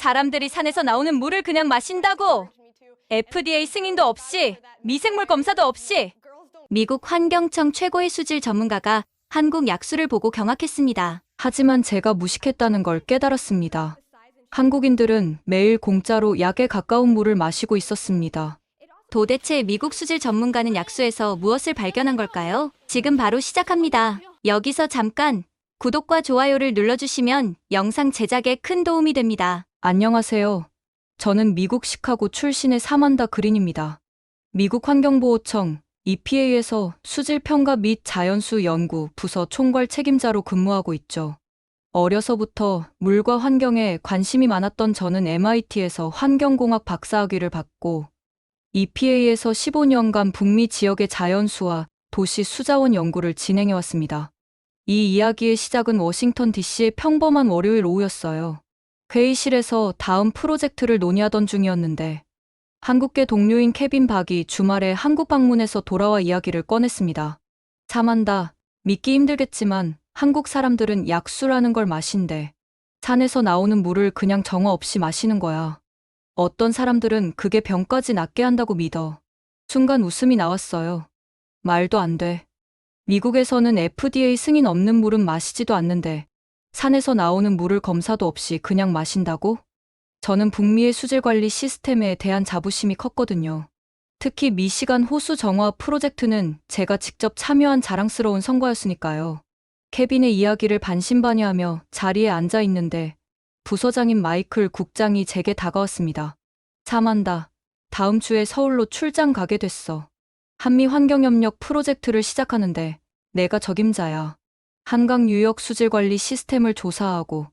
사람들이 산에서 나오는 물을 그냥 마신다고. FDA 승인도 없이, 미생물 검사도 없이. 미국 환경청 최고의 수질 전문가가 한국 약수를 보고 경악했습니다. 하지만 제가 무식했다는 걸 깨달았습니다. 한국인들은 매일 공짜로 약에 가까운 물을 마시고 있었습니다. 도대체 미국 수질 전문가는 약수에서 무엇을 발견한 걸까요? 지금 바로 시작합니다. 여기서 잠깐 구독과 좋아요를 눌러주시면 영상 제작에 큰 도움이 됩니다. 안녕하세요. 저는 미국 시카고 출신의 사만다 그린입니다. 미국 환경보호청 EPA에서 수질평가 및 자연수 연구 부서 총괄 책임자로 근무하고 있죠. 어려서부터 물과 환경에 관심이 많았던 저는 MIT에서 환경공학 박사학위를 받고 EPA에서 15년간 북미 지역의 자연수와 도시 수자원 연구를 진행해왔습니다. 이 이야기의 시작은 워싱턴 DC의 평범한 월요일 오후였어요. 회의실에서 다음 프로젝트를 논의하던 중이었는데 한국계 동료인 케빈 박이 주말에 한국 방문해서 돌아와 이야기를 꺼냈습니다. 참한다. 믿기 힘들겠지만 한국 사람들은 약수라는 걸 마신대. 산에서 나오는 물을 그냥 정화 없이 마시는 거야. 어떤 사람들은 그게 병까지 낫게 한다고 믿어. 순간 웃음이 나왔어요. 말도 안 돼. 미국에서는 FDA 승인 없는 물은 마시지도 않는데 산에서 나오는 물을 검사도 없이 그냥 마신다고? 저는 북미의 수질관리 시스템에 대한 자부심이 컸거든요. 특히 미시간 호수 정화 프로젝트는 제가 직접 참여한 자랑스러운 성과였으니까요. 케빈의 이야기를 반신반의하며 자리에 앉아 있는데 부서장인 마이클 국장이 제게 다가왔습니다. 참한다. 다음 주에 서울로 출장 가게 됐어. 한미 환경협력 프로젝트를 시작하는데 내가 적임자야. 한강 유역 수질관리 시스템을 조사하고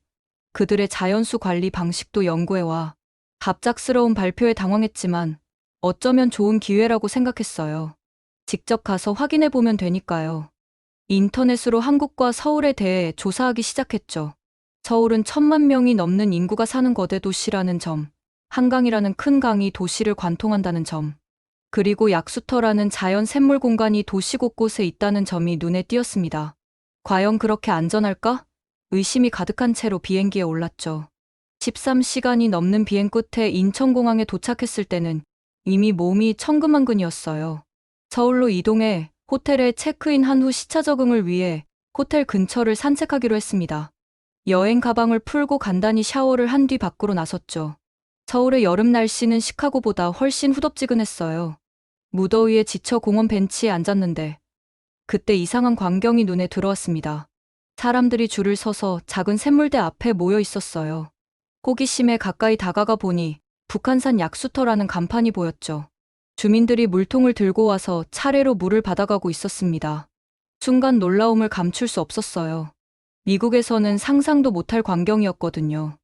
그들의 자연수 관리 방식도 연구해와. 갑작스러운 발표에 당황했지만 어쩌면 좋은 기회라고 생각했어요. 직접 가서 확인해보면 되니까요. 인터넷으로 한국과 서울에 대해 조사하기 시작했죠. 서울은 1,000만 명이 넘는 인구가 사는 거대 도시라는 점, 한강이라는 큰 강이 도시를 관통한다는 점, 그리고 약수터라는 자연 샘물 공간이 도시 곳곳에 있다는 점이 눈에 띄었습니다. 과연 그렇게 안전할까? 의심이 가득한 채로 비행기에 올랐죠. 13시간이 넘는 비행 끝에 인천공항에 도착했을 때는 이미 몸이 천근만근이었어요. 서울로 이동해 호텔에 체크인한 후 시차 적응을 위해 호텔 근처를 산책하기로 했습니다. 여행 가방을 풀고 간단히 샤워를 한 뒤 밖으로 나섰죠. 서울의 여름 날씨는 시카고보다 훨씬 후덥지근했어요. 무더위에 지쳐 공원 벤치에 앉았는데 그때 이상한 광경이 눈에 들어왔습니다. 사람들이 줄을 서서 작은 샘물대 앞에 모여 있었어요. 호기심에 가까이 다가가 보니 북한산 약수터라는 간판이 보였죠. 주민들이 물통을 들고 와서 차례로 물을 받아가고 있었습니다. 순간 놀라움을 감출 수 없었어요. 미국에서는 상상도 못할 광경이었거든요.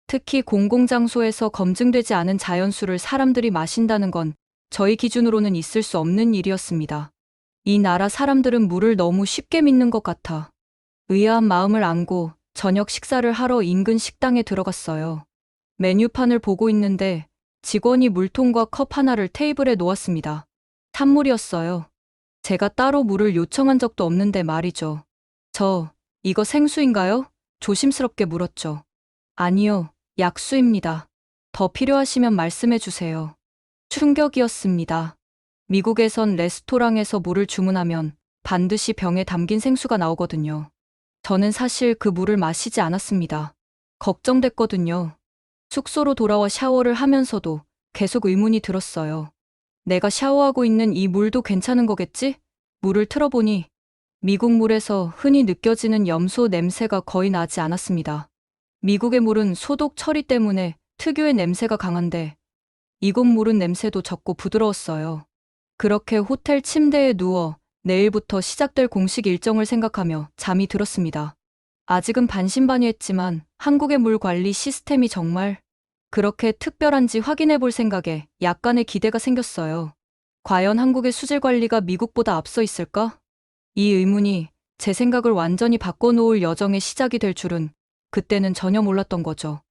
특히 공공장소에서 검증되지 않은 자연수를 사람들이 마신다는 건 저희 기준으로는 있을 수 없는 일이었습니다. 이 나라 사람들은 물을 너무 쉽게 믿는 것 같아 의아한 마음을 안고 저녁 식사를 하러 인근 식당에 들어갔어요. 메뉴판을 보고 있는데 직원이 물통과 컵 하나를 테이블에 놓았습니다. 찬물이었어요. 제가 따로 물을 요청한 적도 없는데 말이죠. 이거 생수인가요? 조심스럽게 물었죠. 아니요, 약수입니다. 더 필요하시면 말씀해 주세요. 충격이었습니다. 미국에선 레스토랑에서 물을 주문하면 반드시 병에 담긴 생수가 나오거든요. 저는 사실 그 물을 마시지 않았습니다. 걱정됐거든요. 숙소로 돌아와 샤워를 하면서도 계속 의문이 들었어요. 내가 샤워하고 있는 이 물도 괜찮은 거겠지? 물을 틀어보니 미국 물에서 흔히 느껴지는 염소 냄새가 거의 나지 않았습니다. 미국의 물은 소독 처리 때문에 특유의 냄새가 강한데 이곳 물은 냄새도 적고 부드러웠어요. 그렇게 호텔 침대에 누워 내일부터 시작될 공식 일정을 생각하며 잠이 들었습니다. 아직은 반신반의했지만 한국의 물 관리 시스템이 정말 그렇게 특별한지 확인해 볼 생각에 약간의 기대가 생겼어요. 과연 한국의 수질 관리가 미국보다 앞서 있을까? 이 의문이 제 생각을 완전히 바꿔놓을 여정의 시작이 될 줄은 그때는 전혀 몰랐던 거죠.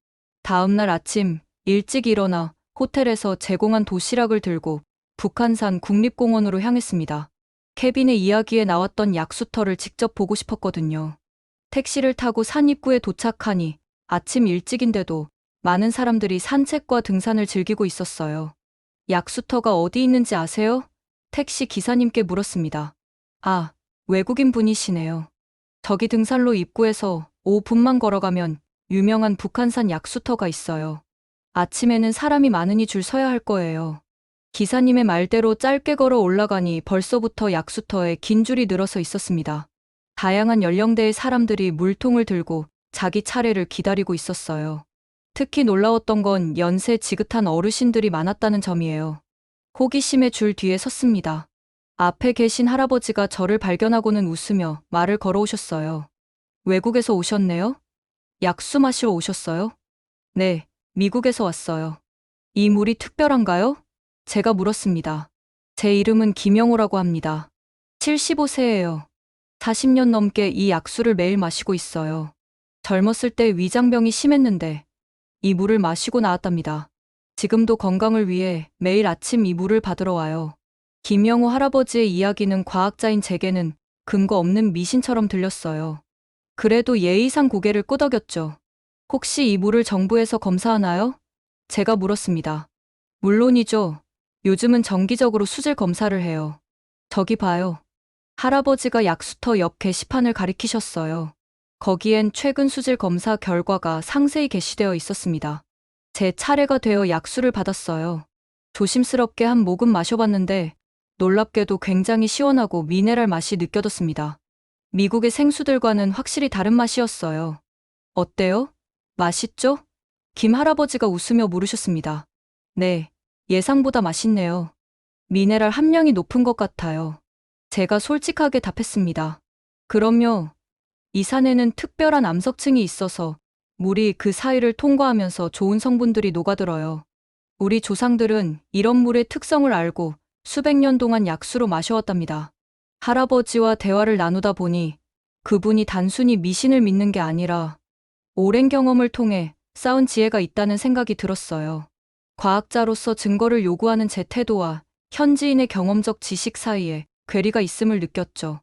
다음 날 아침 일찍 일어나 호텔에서 제공한 도시락을 들고 북한산 국립공원으로 향했습니다. 케빈의 이야기에 나왔던 약수터를 직접 보고 싶었거든요. 택시를 타고 산 입구에 도착하니 아침 일찍인데도 많은 사람들이 산책과 등산을 즐기고 있었어요. 약수터가 어디 있는지 아세요? 택시 기사님께 물었습니다. 아, 외국인 분이시네요. 저기 등산로 입구에서 5분만 걸어가면 유명한 북한산 약수터가 있어요. 아침에는 사람이 많으니 줄 서야 할 거예요. 기사님의 말대로 짧게 걸어 올라가니 벌써부터 약수터에 긴 줄이 늘어서 있었습니다. 다양한 연령대의 사람들이 물통을 들고 자기 차례를 기다리고 있었어요. 특히 놀라웠던 건 연세 지긋한 어르신들이 많았다는 점이에요. 호기심에 줄 뒤에 섰습니다. 앞에 계신 할아버지가 저를 발견하고는 웃으며 말을 걸어오셨어요. 외국에서 오셨네요? 약수 마시러 오셨어요? 네, 미국에서 왔어요. 이 물이 특별한가요? 제가 물었습니다. 제 이름은 김영호라고 합니다. 75세예요. 40년 넘게 이 약수를 매일 마시고 있어요. 젊었을 때 위장병이 심했는데 이 물을 마시고 나았답니다. 지금도 건강을 위해 매일 아침 이 물을 받으러 와요. 김영호 할아버지의 이야기는 과학자인 제게는 근거 없는 미신처럼 들렸어요. 그래도 예의상 고개를 끄덕였죠. 혹시 이 물을 정부에서 검사하나요? 제가 물었습니다. 물론이죠. 요즘은 정기적으로 수질 검사를 해요. 저기 봐요. 할아버지가 약수터 옆 게시판을 가리키셨어요. 거기엔 최근 수질 검사 결과가 상세히 게시되어 있었습니다. 제 차례가 되어 약수를 받았어요. 조심스럽게 한 모금 마셔봤는데 놀랍게도 굉장히 시원하고 미네랄 맛이 느껴졌습니다. 미국의 생수들과는 확실히 다른 맛이었어요. 어때요? 맛있죠? 김 할아버지가 웃으며 물으셨습니다. 네, 예상보다 맛있네요. 미네랄 함량이 높은 것 같아요. 제가 솔직하게 답했습니다. 그럼요. 이 산에는 특별한 암석층이 있어서 물이 그 사이를 통과하면서 좋은 성분들이 녹아들어요. 우리 조상들은 이런 물의 특성을 알고 수백 년 동안 약수로 마셔왔답니다. 할아버지와 대화를 나누다 보니 그분이 단순히 미신을 믿는 게 아니라 오랜 경험을 통해 쌓은 지혜가 있다는 생각이 들었어요. 과학자로서 증거를 요구하는 제 태도와 현지인의 경험적 지식 사이에 괴리가 있음을 느꼈죠.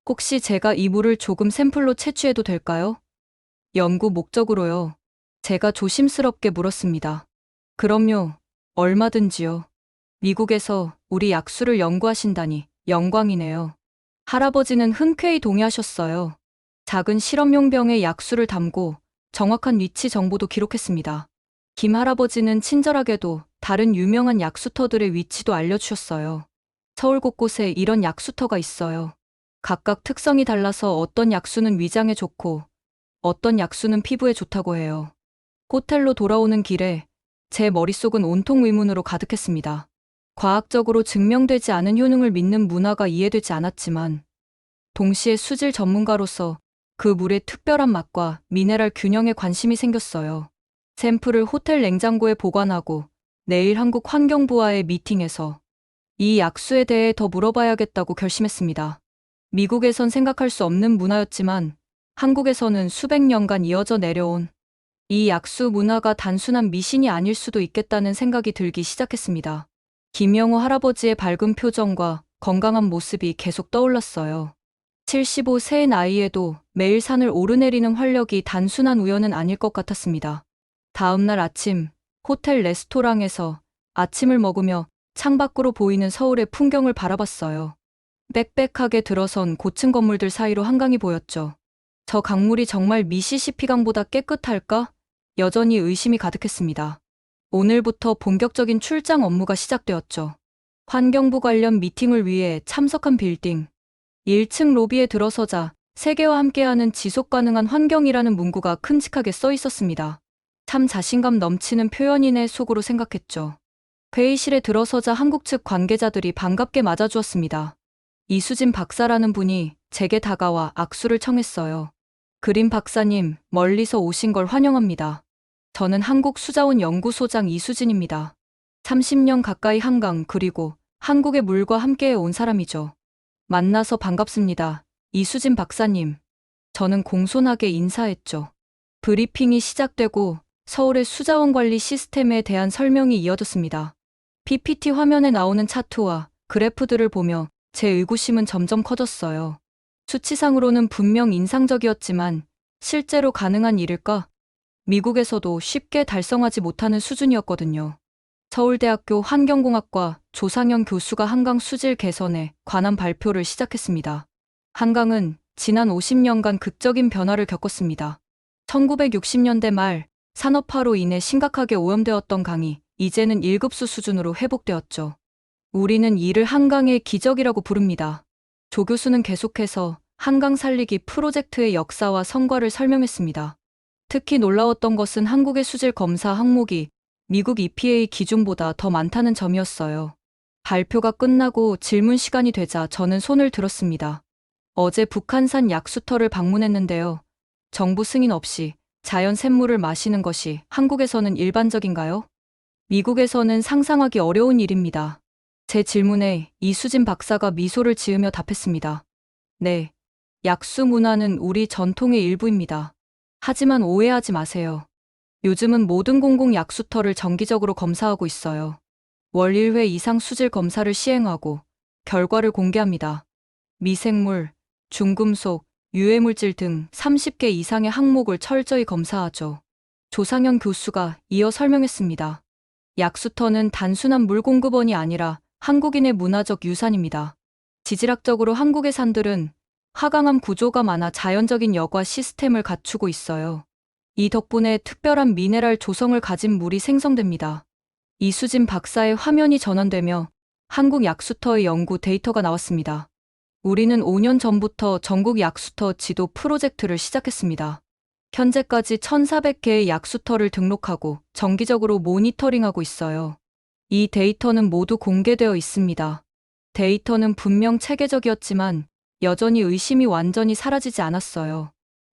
혹시 제가 이 물을 조금 샘플로 채취해도 될까요? 연구 목적으로요. 제가 조심스럽게 물었습니다. 그럼요. 얼마든지요. 미국에서 우리 약수를 연구하신다니 영광이네요. 할아버지는 흔쾌히 동의하셨어요. 작은 실험용 병에 약수를 담고 정확한 위치 정보도 기록했습니다. 김 할아버지는 친절하게도 다른 유명한 약수터들의 위치도 알려주셨어요. 서울 곳곳에 이런 약수터가 있어요. 각각 특성이 달라서 어떤 약수는 위장에 좋고 어떤 약수는 피부에 좋다고 해요. 호텔로 돌아오는 길에 제 머릿속은 온통 의문으로 가득했습니다. 과학적으로 증명되지 않은 효능을 믿는 문화가 이해되지 않았지만 동시에 수질 전문가로서 그 물의 특별한 맛과 미네랄 균형에 관심이 생겼어요. 샘플을 호텔 냉장고에 보관하고 내일 한국 환경부와의 미팅에서 이 약수에 대해 더 물어봐야겠다고 결심했습니다. 미국에선 생각할 수 없는 문화였지만 한국에서는 수백 년간 이어져 내려온 이 약수 문화가 단순한 미신이 아닐 수도 있겠다는 생각이 들기 시작했습니다. 김영호 할아버지의 밝은 표정과 건강한 모습이 계속 떠올랐어요. 75세의 나이에도 매일 산을 오르내리는 활력이 단순한 우연은 아닐 것 같았습니다. 다음 날 아침, 호텔 레스토랑에서 아침을 먹으며 창밖으로 보이는 서울의 풍경을 바라봤어요. 빽빽하게 들어선 고층 건물들 사이로 한강이 보였죠. 저 강물이 정말 미시시피 강보다 깨끗할까? 여전히 의심이 가득했습니다. 오늘부터 본격적인 출장 업무가 시작되었죠. 환경부 관련 미팅을 위해 참석한 빌딩. 1층 로비에 들어서자 세계와 함께하는 지속 가능한 환경이라는 문구가 큼직하게 써 있었습니다. 참 자신감 넘치는 표현이네 속으로 생각했죠. 회의실에 들어서자 한국 측 관계자들이 반갑게 맞아주었습니다. 이수진 박사라는 분이 제게 다가와 악수를 청했어요. 그린 박사님, 멀리서 오신 걸 환영합니다. 저는 한국수자원연구소장 이수진입니다. 30년 가까이 한강 그리고 한국의 물과 함께 온 사람이죠. 만나서 반갑습니다. 이수진 박사님. 저는 공손하게 인사했죠. 브리핑이 시작되고 서울의 수자원 관리 시스템에 대한 설명이 이어졌습니다. PPT 화면에 나오는 차트와 그래프들을 보며 제 의구심은 점점 커졌어요. 수치상으로는 분명 인상적이었지만 실제로 가능한 일일까? 미국에서도 쉽게 달성하지 못하는 수준이었거든요. 서울대학교 환경공학과 조상현 교수가 한강 수질 개선에 관한 발표를 시작했습니다. 한강은 지난 50년간 극적인 변화를 겪었습니다. 1960년대 말 산업화로 인해 심각하게 오염되었던 강이 이제는 1급수 수준으로 회복되었죠. 우리는 이를 한강의 기적이라고 부릅니다. 조 교수는 계속해서 한강 살리기 프로젝트의 역사와 성과를 설명했습니다. 특히 놀라웠던 것은 한국의 수질 검사 항목이 미국 EPA 기준보다 더 많다는 점이었어요. 발표가 끝나고 질문 시간이 되자 저는 손을 들었습니다. 어제 북한산 약수터를 방문했는데요. 정부 승인 없이 자연 샘물을 마시는 것이 한국에서는 일반적인가요? 미국에서는 상상하기 어려운 일입니다. 제 질문에 이수진 박사가 미소를 지으며 답했습니다. 네, 약수 문화는 우리 전통의 일부입니다. 하지만 오해하지 마세요. 요즘은 모든 공공 약수터를 정기적으로 검사하고 있어요. 월 1회 이상 수질 검사를 시행하고 결과를 공개합니다. 미생물, 중금속, 유해물질 등 30개 이상의 항목을 철저히 검사하죠. 조상현 교수가 이어 설명했습니다. 약수터는 단순한 물 공급원이 아니라 한국인의 문화적 유산입니다. 지질학적으로 한국의 산들은 화강암 구조가 많아 자연적인 여과 시스템을 갖추고 있어요. 이 덕분에 특별한 미네랄 조성을 가진 물이 생성됩니다. 이수진 박사의 화면이 전환되며 한국 약수터의 연구 데이터가 나왔습니다. 우리는 5년 전부터 전국 약수터 지도 프로젝트를 시작했습니다. 현재까지 1,400개의 약수터를 등록하고 정기적으로 모니터링하고 있어요. 이 데이터는 모두 공개되어 있습니다. 데이터는 분명 체계적이었지만 여전히 의심이 완전히 사라지지 않았어요.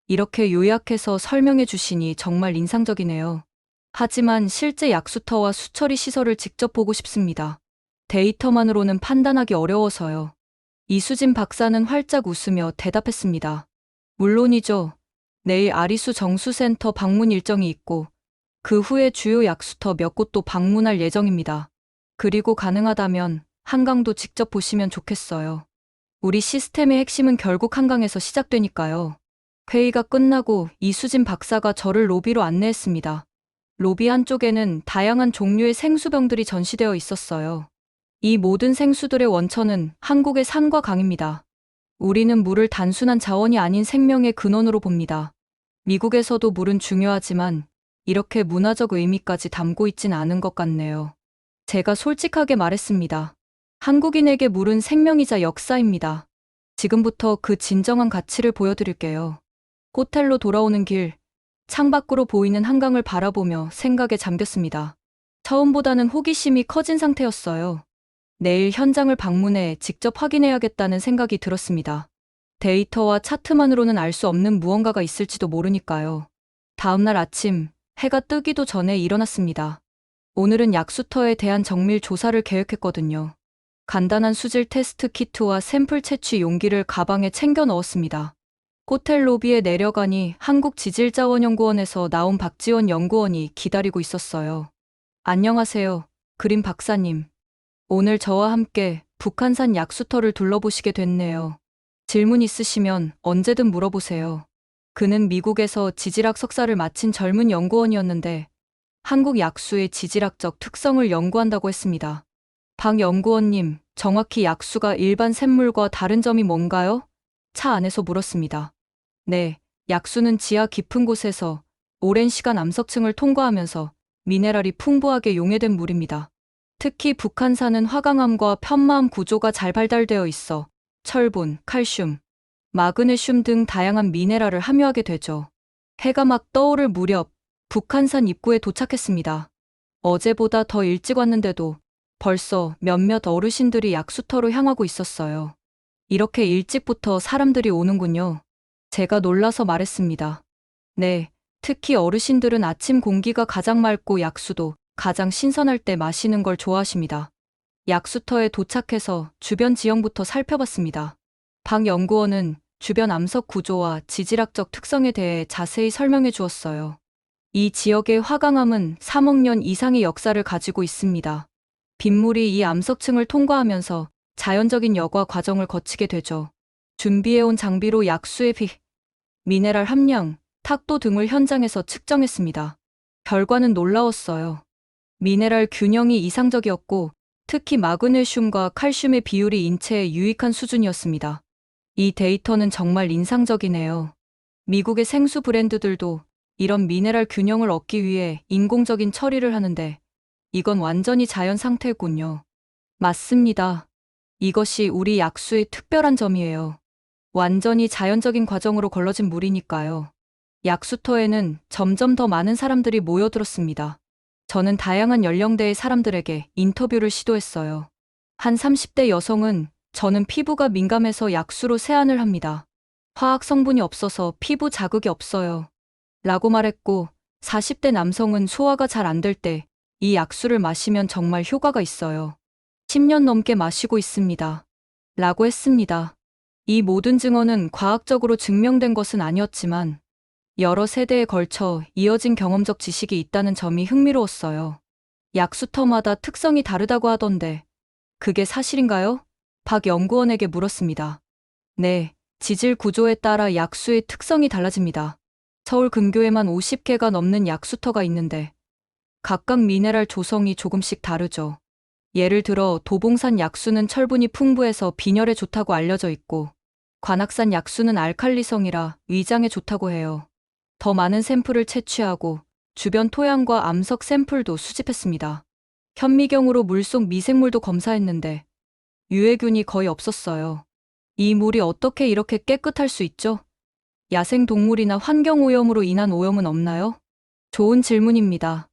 이렇게 요약해서 설명해 주시니 정말 인상적이네요. 하지만 실제 약수터와 수처리 시설을 직접 보고 싶습니다. 데이터만으로는 판단하기 어려워서요. 이수진 박사는 활짝 웃으며 대답했습니다. 물론이죠. 내일 아리수 정수센터 방문 일정이 있고 그 후에 주요 약수터 몇 곳도 방문할 예정입니다. 그리고 가능하다면 한강도 직접 보시면 좋겠어요. 우리 시스템의 핵심은 결국 한강에서 시작되니까요. 회의가 끝나고 이수진 박사가 저를 로비로 안내했습니다. 로비 한쪽에는 다양한 종류의 생수병들이 전시되어 있었어요. 이 모든 생수들의 원천은 한국의 산과 강입니다. 우리는 물을 단순한 자원이 아닌 생명의 근원으로 봅니다. 미국에서도 물은 중요하지만 이렇게 문화적 의미까지 담고 있진 않은 것 같네요. 제가 솔직하게 말했습니다. 한국인에게 물은 생명이자 역사입니다. 지금부터 그 진정한 가치를 보여드릴게요. 호텔로 돌아오는 길, 창밖으로 보이는 한강을 바라보며 생각에 잠겼습니다. 처음보다는 호기심이 커진 상태였어요. 내일 현장을 방문해 직접 확인해야겠다는 생각이 들었습니다. 데이터와 차트만으로는 알 수 없는 무언가가 있을지도 모르니까요. 다음날 아침, 해가 뜨기도 전에 일어났습니다. 오늘은 약수터에 대한 정밀 조사를 계획했거든요. 간단한 수질 테스트 키트와 샘플 채취 용기를 가방에 챙겨 넣었습니다. 호텔 로비에 내려가니 한국지질자원연구원에서 나온 박지원 연구원이 기다리고 있었어요. 안녕하세요, 그림 박사님. 오늘 저와 함께 북한산 약수터를 둘러보시게 됐네요. 질문 있으시면 언제든 물어보세요. 그는 미국에서 지질학 석사를 마친 젊은 연구원이었는데 한국 약수의 지질학적 특성을 연구한다고 했습니다. 박 연구원님, 정확히 약수가 일반 샘물과 다른 점이 뭔가요? 차 안에서 물었습니다. 네, 약수는 지하 깊은 곳에서 오랜 시간 암석층을 통과하면서 미네랄이 풍부하게 용해된 물입니다. 특히 북한산은 화강암과 편마암 구조가 잘 발달되어 있어 철분, 칼슘, 마그네슘 등 다양한 미네랄을 함유하게 되죠. 해가 막 떠오를 무렵 북한산 입구에 도착했습니다. 어제보다 더 일찍 왔는데도 벌써 몇몇 어르신들이 약수터로 향하고 있었어요. 이렇게 일찍부터 사람들이 오는군요. 제가 놀라서 말했습니다. 네, 특히 어르신들은 아침 공기가 가장 맑고 약수도 가장 신선할 때 마시는 걸 좋아하십니다. 약수터에 도착해서 주변 지형부터 살펴봤습니다. 박 연구원은 주변 암석 구조와 지질학적 특성에 대해 자세히 설명해 주었어요. 이 지역의 화강암은 3억 년 이상의 역사를 가지고 있습니다. 빗물이 이 암석층을 통과하면서 자연적인 여과 과정을 거치게 되죠. 준비해온 장비로 약수의 미네랄 함량, 탁도 등을 현장에서 측정했습니다. 결과는 놀라웠어요. 미네랄 균형이 이상적이었고 특히 마그네슘과 칼슘의 비율이 인체에 유익한 수준이었습니다. 이 데이터는 정말 인상적이네요. 미국의 생수 브랜드들도 이런 미네랄 균형을 얻기 위해 인공적인 처리를 하는데 이건 완전히 자연 상태군요. 맞습니다. 이것이 우리 약수의 특별한 점이에요. 완전히 자연적인 과정으로 걸러진 물이니까요. 약수터에는 점점 더 많은 사람들이 모여들었습니다. 저는 다양한 연령대의 사람들에게 인터뷰를 시도했어요. 한 30대 여성은 저는 피부가 민감해서 약수로 세안을 합니다. 화학 성분이 없어서 피부 자극이 없어요. 라고 말했고 40대 남성은 소화가 잘 안 될 때 이 약수를 마시면 정말 효과가 있어요. 10년 넘게 마시고 있습니다. 라고 했습니다. 이 모든 증언은 과학적으로 증명된 것은 아니었지만 여러 세대에 걸쳐 이어진 경험적 지식이 있다는 점이 흥미로웠어요. 약수터마다 특성이 다르다고 하던데 그게 사실인가요? 박 연구원에게 물었습니다. 네, 지질 구조에 따라 약수의 특성이 달라집니다. 서울 근교에만 50개가 넘는 약수터가 있는데 각각 미네랄 조성이 조금씩 다르죠. 예를 들어 도봉산 약수는 철분이 풍부해서 빈혈에 좋다고 알려져 있고 관악산 약수는 알칼리성이라 위장에 좋다고 해요. 더 많은 샘플을 채취하고 주변 토양과 암석 샘플도 수집했습니다. 현미경으로 물속 미생물도 검사했는데 유해균이 거의 없었어요. 이 물이 어떻게 이렇게 깨끗할 수 있죠? 야생동물이나 환경오염으로 인한 오염은 없나요? 좋은 질문입니다.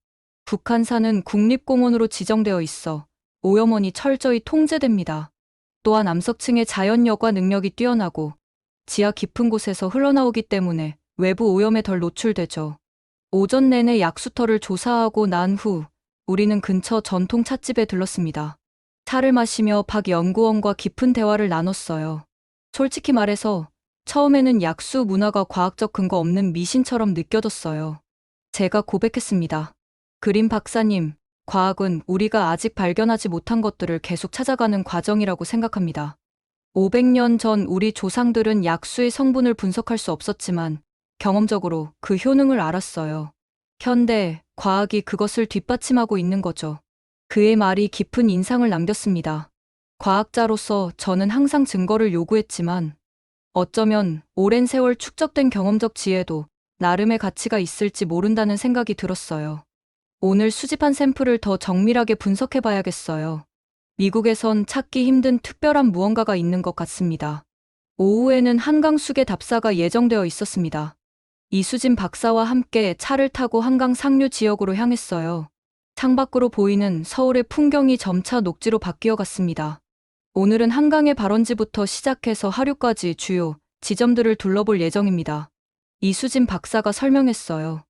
북한산은 국립공원으로 지정되어 있어 오염원이 철저히 통제됩니다. 또한 암석층의 자연 여과 능력이 뛰어나고 지하 깊은 곳에서 흘러나오기 때문에 외부 오염에 덜 노출되죠. 오전 내내 약수터를 조사하고 난 후 우리는 근처 전통 찻집에 들렀습니다. 차를 마시며 박 연구원과 깊은 대화를 나눴어요. 솔직히 말해서 처음에는 약수 문화가 과학적 근거 없는 미신처럼 느껴졌어요. 제가 고백했습니다. 그린 박사님, 과학은 우리가 아직 발견하지 못한 것들을 계속 찾아가는 과정이라고 생각합니다. 500년 전 우리 조상들은 약수의 성분을 분석할 수 없었지만 경험적으로 그 효능을 알았어요. 현대 과학이 그것을 뒷받침하고 있는 거죠. 그의 말이 깊은 인상을 남겼습니다. 과학자로서 저는 항상 증거를 요구했지만 어쩌면 오랜 세월 축적된 경험적 지혜도 나름의 가치가 있을지 모른다는 생각이 들었어요. 오늘 수집한 샘플을 더 정밀하게 분석해 봐야겠어요. 미국에선 찾기 힘든 특별한 무언가가 있는 것 같습니다. 오후에는 한강 수계 답사가 예정되어 있었습니다. 이수진 박사와 함께 차를 타고 한강 상류 지역으로 향했어요. 창밖으로 보이는 서울의 풍경이 점차 녹지로 바뀌어 갔습니다. 오늘은 한강의 발원지부터 시작해서 하류까지 주요 지점들을 둘러볼 예정입니다. 이수진 박사가 설명했어요.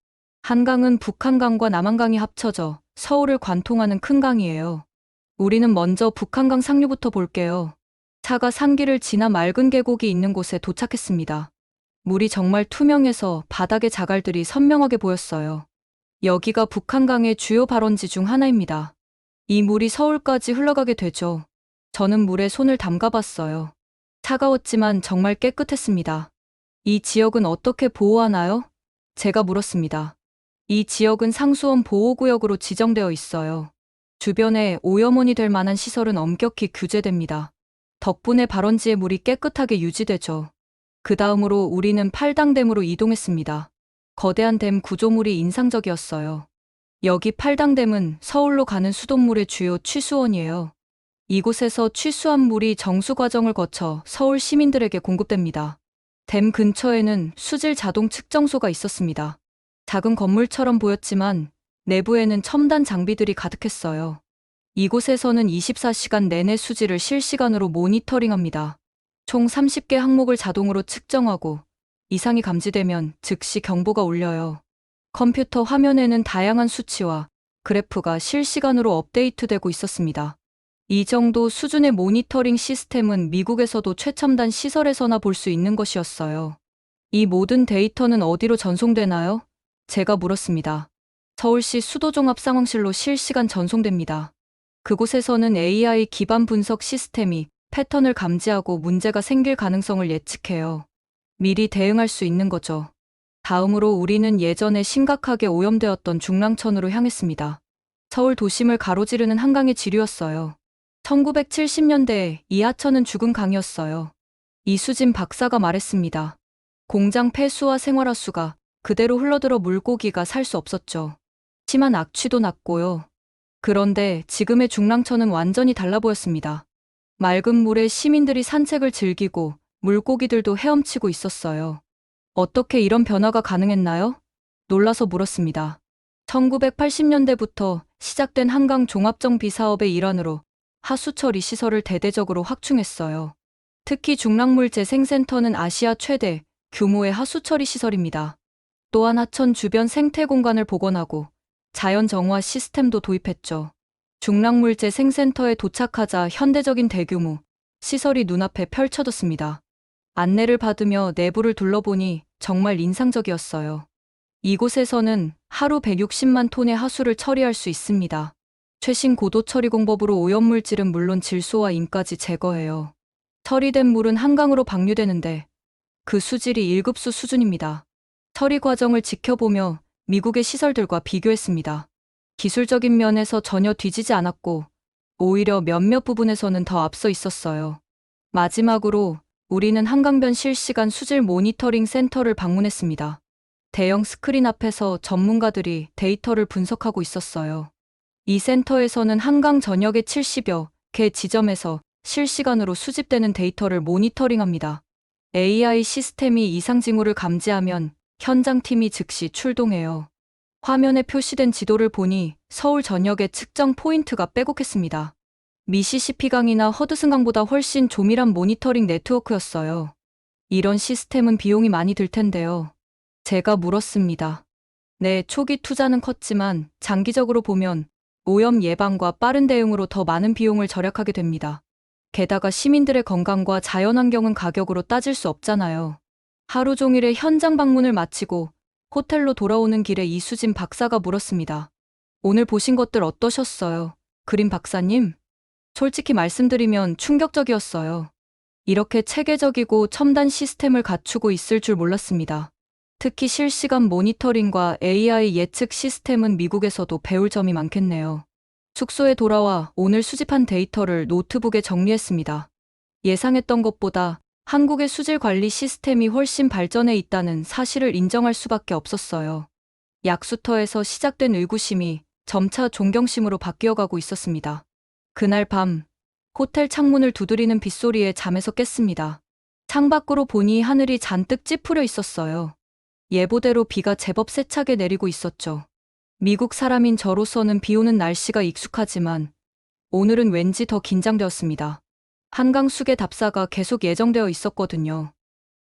한강은 북한강과 남한강이 합쳐져 서울을 관통하는 큰 강이에요. 우리는 먼저 북한강 상류부터 볼게요. 차가 산길을 지나 맑은 계곡이 있는 곳에 도착했습니다. 물이 정말 투명해서 바닥의 자갈들이 선명하게 보였어요. 여기가 북한강의 주요 발원지 중 하나입니다. 이 물이 서울까지 흘러가게 되죠. 저는 물에 손을 담가봤어요. 차가웠지만 정말 깨끗했습니다. 이 지역은 어떻게 보호하나요? 제가 물었습니다. 이 지역은 상수원 보호구역으로 지정되어 있어요. 주변에 오염원이 될 만한 시설은 엄격히 규제됩니다. 덕분에 발원지의 물이 깨끗하게 유지되죠. 그 다음으로 우리는 팔당댐으로 이동했습니다. 거대한 댐 구조물이 인상적이었어요. 여기 팔당댐은 서울로 가는 수돗물의 주요 취수원이에요. 이곳에서 취수한 물이 정수 과정을 거쳐 서울 시민들에게 공급됩니다. 댐 근처에는 수질 자동 측정소가 있었습니다. 작은 건물처럼 보였지만 내부에는 첨단 장비들이 가득했어요. 이곳에서는 24시간 내내 수질을 실시간으로 모니터링합니다. 총 30개 항목을 자동으로 측정하고 이상이 감지되면 즉시 경보가 울려요. 컴퓨터 화면에는 다양한 수치와 그래프가 실시간으로 업데이트되고 있었습니다. 이 정도 수준의 모니터링 시스템은 미국에서도 최첨단 시설에서나 볼 수 있는 것이었어요. 이 모든 데이터는 어디로 전송되나요? 제가 물었습니다. 서울시 수도종합상황실로 실시간 전송됩니다. 그곳에서는 AI 기반 분석 시스템이 패턴을 감지하고 문제가 생길 가능성을 예측해요. 미리 대응할 수 있는 거죠. 다음으로 우리는 예전에 심각하게 오염되었던 중랑천으로 향했습니다. 서울 도심을 가로지르는 한강의 지류였어요. 1970년대에 이 하천은 죽은 강이었어요. 이수진 박사가 말했습니다. 공장 폐수와 생활하수가 그대로 흘러들어 물고기가 살 수 없었죠. 심한 악취도 났고요. 그런데 지금의 중랑천은 완전히 달라 보였습니다. 맑은 물에 시민들이 산책을 즐기고 물고기들도 헤엄치고 있었어요. 어떻게 이런 변화가 가능했나요? 놀라서 물었습니다. 1980년대부터 시작된 한강 종합정비 사업의 일환으로 하수처리 시설을 대대적으로 확충했어요. 특히 중랑물재생센터는 아시아 최대 규모의 하수처리 시설입니다. 또한 하천 주변 생태 공간을 복원하고 자연 정화 시스템도 도입했죠. 중랑물재생센터에 도착하자 현대적인 대규모 시설이 눈앞에 펼쳐졌습니다. 안내를 받으며 내부를 둘러보니 정말 인상적이었어요. 이곳에서는 하루 160만 톤의 하수를 처리할 수 있습니다. 최신 고도 처리 공법으로 오염물질은 물론 질소와 임까지 제거해요. 처리된 물은 한강으로 방류되는데 그 수질이 1급수 수준입니다. 처리 과정을 지켜보며 미국의 시설들과 비교했습니다. 기술적인 면에서 전혀 뒤지지 않았고 오히려 몇몇 부분에서는 더 앞서 있었어요. 마지막으로 우리는 한강변 실시간 수질 모니터링 센터를 방문했습니다. 대형 스크린 앞에서 전문가들이 데이터를 분석하고 있었어요. 이 센터에서는 한강 전역의 70여 개 지점에서 실시간으로 수집되는 데이터를 모니터링합니다. AI 시스템이 이상 징후를 감지하면 현장팀이 즉시 출동해요. 화면에 표시된 지도를 보니 서울 전역의 측정 포인트가 빼곡했습니다. 미시시피강이나 허드슨강보다 훨씬 조밀한 모니터링 네트워크였어요. 이런 시스템은 비용이 많이 들 텐데요. 제가 물었습니다. 네, 초기 투자는 컸지만 장기적으로 보면 오염 예방과 빠른 대응으로 더 많은 비용을 절약하게 됩니다. 게다가 시민들의 건강과 자연환경은 가격으로 따질 수 없잖아요. 하루 종일의 현장 방문을 마치고 호텔로 돌아오는 길에 이수진 박사가 물었습니다. 오늘 보신 것들 어떠셨어요? 그린 박사님? 솔직히 말씀드리면 충격적이었어요. 이렇게 체계적이고 첨단 시스템을 갖추고 있을 줄 몰랐습니다. 특히 실시간 모니터링과 AI 예측 시스템은 미국에서도 배울 점이 많겠네요. 숙소에 돌아와 오늘 수집한 데이터를 노트북에 정리했습니다. 예상했던 것보다 한국의 수질 관리 시스템이 훨씬 발전해 있다는 사실을 인정할 수밖에 없었어요. 약수터에서 시작된 의구심이 점차 존경심으로 바뀌어가고 있었습니다. 그날 밤, 호텔 창문을 두드리는 빗소리에 잠에서 깼습니다. 창밖으로 보니 하늘이 잔뜩 찌푸려 있었어요. 예보대로 비가 제법 세차게 내리고 있었죠. 미국 사람인 저로서는 비 오는 날씨가 익숙하지만 오늘은 왠지 더 긴장되었습니다. 한강 수계 답사가 계속 예정되어 있었거든요.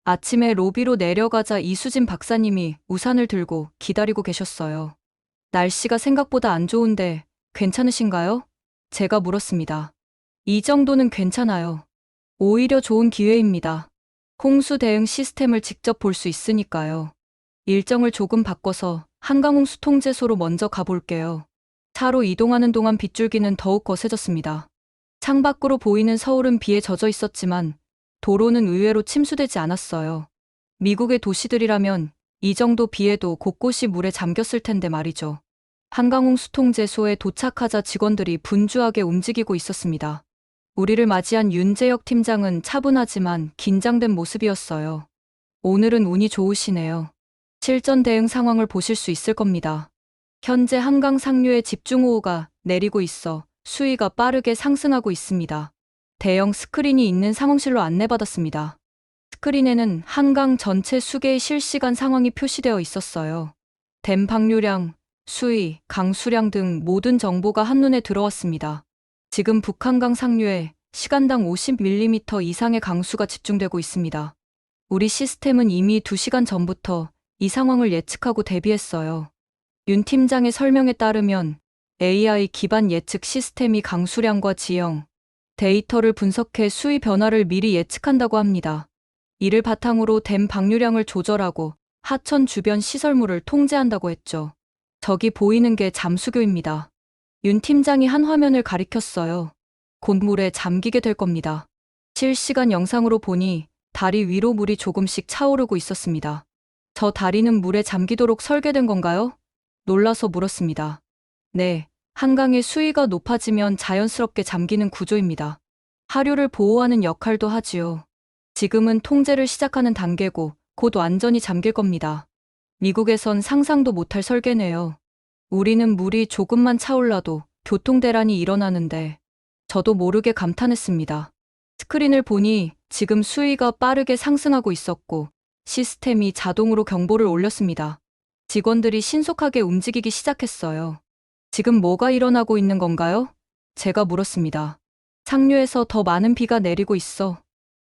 아침에 로비로 내려가자 이수진 박사님이 우산을 들고 기다리고 계셨어요. 날씨가 생각보다 안 좋은데 괜찮으신가요? 제가 물었습니다. 이 정도는 괜찮아요. 오히려 좋은 기회입니다. 홍수 대응 시스템을 직접 볼 수 있으니까요. 일정을 조금 바꿔서 한강홍수 통제소로 먼저 가볼게요. 차로 이동하는 동안 빗줄기는 더욱 거세졌습니다. 창밖으로 보이는 서울은 비에 젖어 있었지만 도로는 의외로 침수되지 않았어요. 미국의 도시들이라면 이 정도 비에도 곳곳이 물에 잠겼을 텐데 말이죠. 한강홍수 통제소에 도착하자 직원들이 분주하게 움직이고 있었습니다. 우리를 맞이한 윤재혁 팀장은 차분하지만 긴장된 모습이었어요. 오늘은 운이 좋으시네요. 실전 대응 상황을 보실 수 있을 겁니다. 현재 한강 상류에 집중호우가 내리고 있어 수위가 빠르게 상승하고 있습니다. 대형 스크린이 있는 상황실로 안내받았습니다. 스크린에는 한강 전체 수계의 실시간 상황이 표시되어 있었어요. 댐 방류량, 수위, 강수량 등 모든 정보가 한눈에 들어왔습니다. 지금 북한강 상류에 시간당 50mm 이상의 강수가 집중되고 있습니다. 우리 시스템은 이미 2시간 전부터 이 상황을 예측하고 대비했어요. 윤 팀장의 설명에 따르면 AI 기반 예측 시스템이 강수량과 지형, 데이터를 분석해 수위 변화를 미리 예측한다고 합니다. 이를 바탕으로 댐 방류량을 조절하고 하천 주변 시설물을 통제한다고 했죠. 저기 보이는 게 잠수교입니다. 윤 팀장이 한 화면을 가리켰어요. 곧 물에 잠기게 될 겁니다. 실시간 영상으로 보니 다리 위로 물이 조금씩 차오르고 있었습니다. 저 다리는 물에 잠기도록 설계된 건가요? 놀라서 물었습니다. 네, 한강의 수위가 높아지면 자연스럽게 잠기는 구조입니다. 하류를 보호하는 역할도 하지요. 지금은 통제를 시작하는 단계고 곧 완전히 잠길 겁니다. 미국에선 상상도 못할 설계네요. 우리는 물이 조금만 차올라도 교통대란이 일어나는데 저도 모르게 감탄했습니다. 스크린을 보니 지금 수위가 빠르게 상승하고 있었고 시스템이 자동으로 경보를 올렸습니다. 직원들이 신속하게 움직이기 시작했어요. 지금 뭐가 일어나고 있는 건가요? 제가 물었습니다. 상류에서 더 많은 비가 내리고 있어.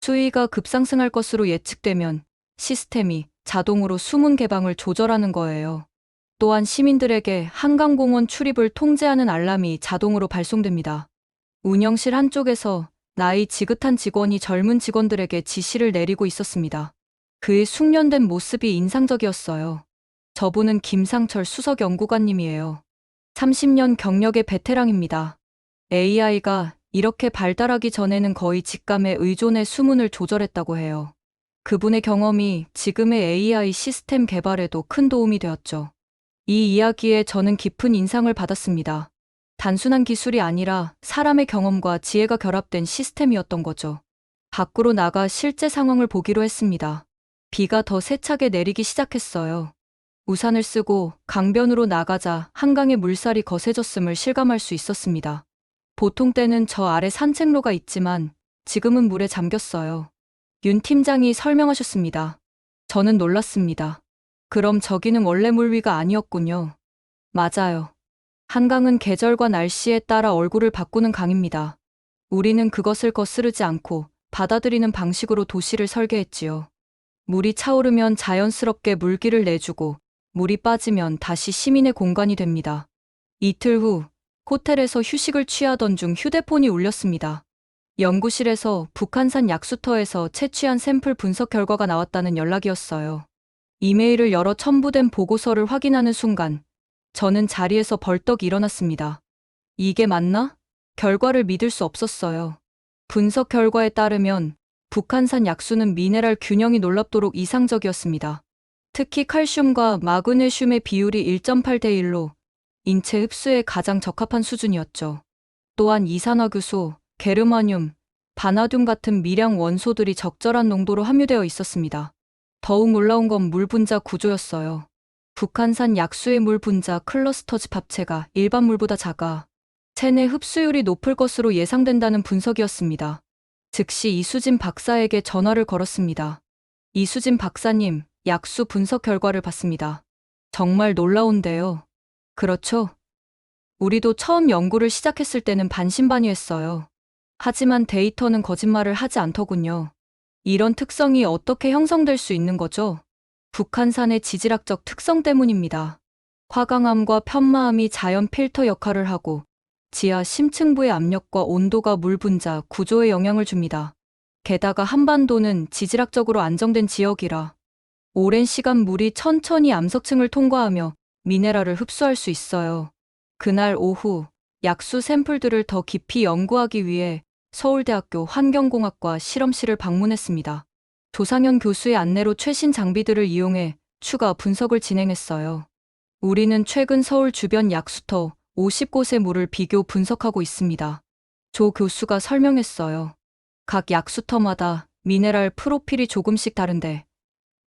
수위가 급상승할 것으로 예측되면 시스템이 자동으로 수문 개방을 조절하는 거예요. 또한 시민들에게 한강공원 출입을 통제하는 알람이 자동으로 발송됩니다. 운영실 한쪽에서 나이 지긋한 직원이 젊은 직원들에게 지시를 내리고 있었습니다. 그의 숙련된 모습이 인상적이었어요. 저분은 김상철 수석 연구관님이에요. 30년 경력의 베테랑입니다. AI가 이렇게 발달하기 전에는 거의 직감에 의존해 수문을 조절했다고 해요. 그분의 경험이 지금의 AI 시스템 개발에도 큰 도움이 되었죠. 이 이야기에 저는 깊은 인상을 받았습니다. 단순한 기술이 아니라 사람의 경험과 지혜가 결합된 시스템이었던 거죠. 밖으로 나가 실제 상황을 보기로 했습니다. 비가 더 세차게 내리기 시작했어요. 우산을 쓰고 강변으로 나가자 한강의 물살이 거세졌음을 실감할 수 있었습니다. 보통 때는 저 아래 산책로가 있지만 지금은 물에 잠겼어요. 윤 팀장이 설명하셨습니다. 저는 놀랐습니다. 그럼 저기는 원래 물 위가 아니었군요. 맞아요. 한강은 계절과 날씨에 따라 얼굴을 바꾸는 강입니다. 우리는 그것을 거스르지 않고 받아들이는 방식으로 도시를 설계했지요. 물이 차오르면 자연스럽게 물기를 내주고 물이 빠지면 다시 시민의 공간이 됩니다. 이틀 후 호텔에서 휴식을 취하던 중 휴대폰이 울렸습니다. 연구실에서 북한산 약수터에서 채취한 샘플 분석 결과가 나왔다는 연락이었어요. 이메일을 열어 첨부된 보고서를 확인하는 순간 저는 자리에서 벌떡 일어났습니다. 이게 맞나? 결과를 믿을 수 없었어요. 분석 결과에 따르면 북한산 약수는 미네랄 균형이 놀랍도록 이상적이었습니다. 특히 칼슘과 마그네슘의 비율이 1.8대 1로 인체 흡수에 가장 적합한 수준이었죠. 또한 이산화규소, 게르마늄, 바나듐 같은 미량 원소들이 적절한 농도로 함유되어 있었습니다. 더욱 놀라운 건 물 분자 구조였어요. 북한산 약수의 물 분자 클러스터즈 합체가 일반 물보다 작아 체내 흡수율이 높을 것으로 예상된다는 분석이었습니다. 즉시 이수진 박사에게 전화를 걸었습니다. 이수진 박사님, 약수 분석 결과를 봤습니다. 정말 놀라운데요. 그렇죠? 우리도 처음 연구를 시작했을 때는 반신반의했어요. 하지만 데이터는 거짓말을 하지 않더군요. 이런 특성이 어떻게 형성될 수 있는 거죠? 북한산의 지질학적 특성 때문입니다. 화강암과 편마암이 자연 필터 역할을 하고 지하 심층부의 압력과 온도가 물 분자 구조에 영향을 줍니다. 게다가 한반도는 지질학적으로 안정된 지역이라 오랜 시간 물이 천천히 암석층을 통과하며 미네랄을 흡수할 수 있어요. 그날 오후 약수 샘플들을 더 깊이 연구하기 위해 서울대학교 환경공학과 실험실을 방문했습니다. 조상현 교수의 안내로 최신 장비들을 이용해 추가 분석을 진행했어요. 우리는 최근 서울 주변 약수터 50곳의 물을 비교 분석하고 있습니다. 조 교수가 설명했어요. 각 약수터마다 미네랄 프로필이 조금씩 다른데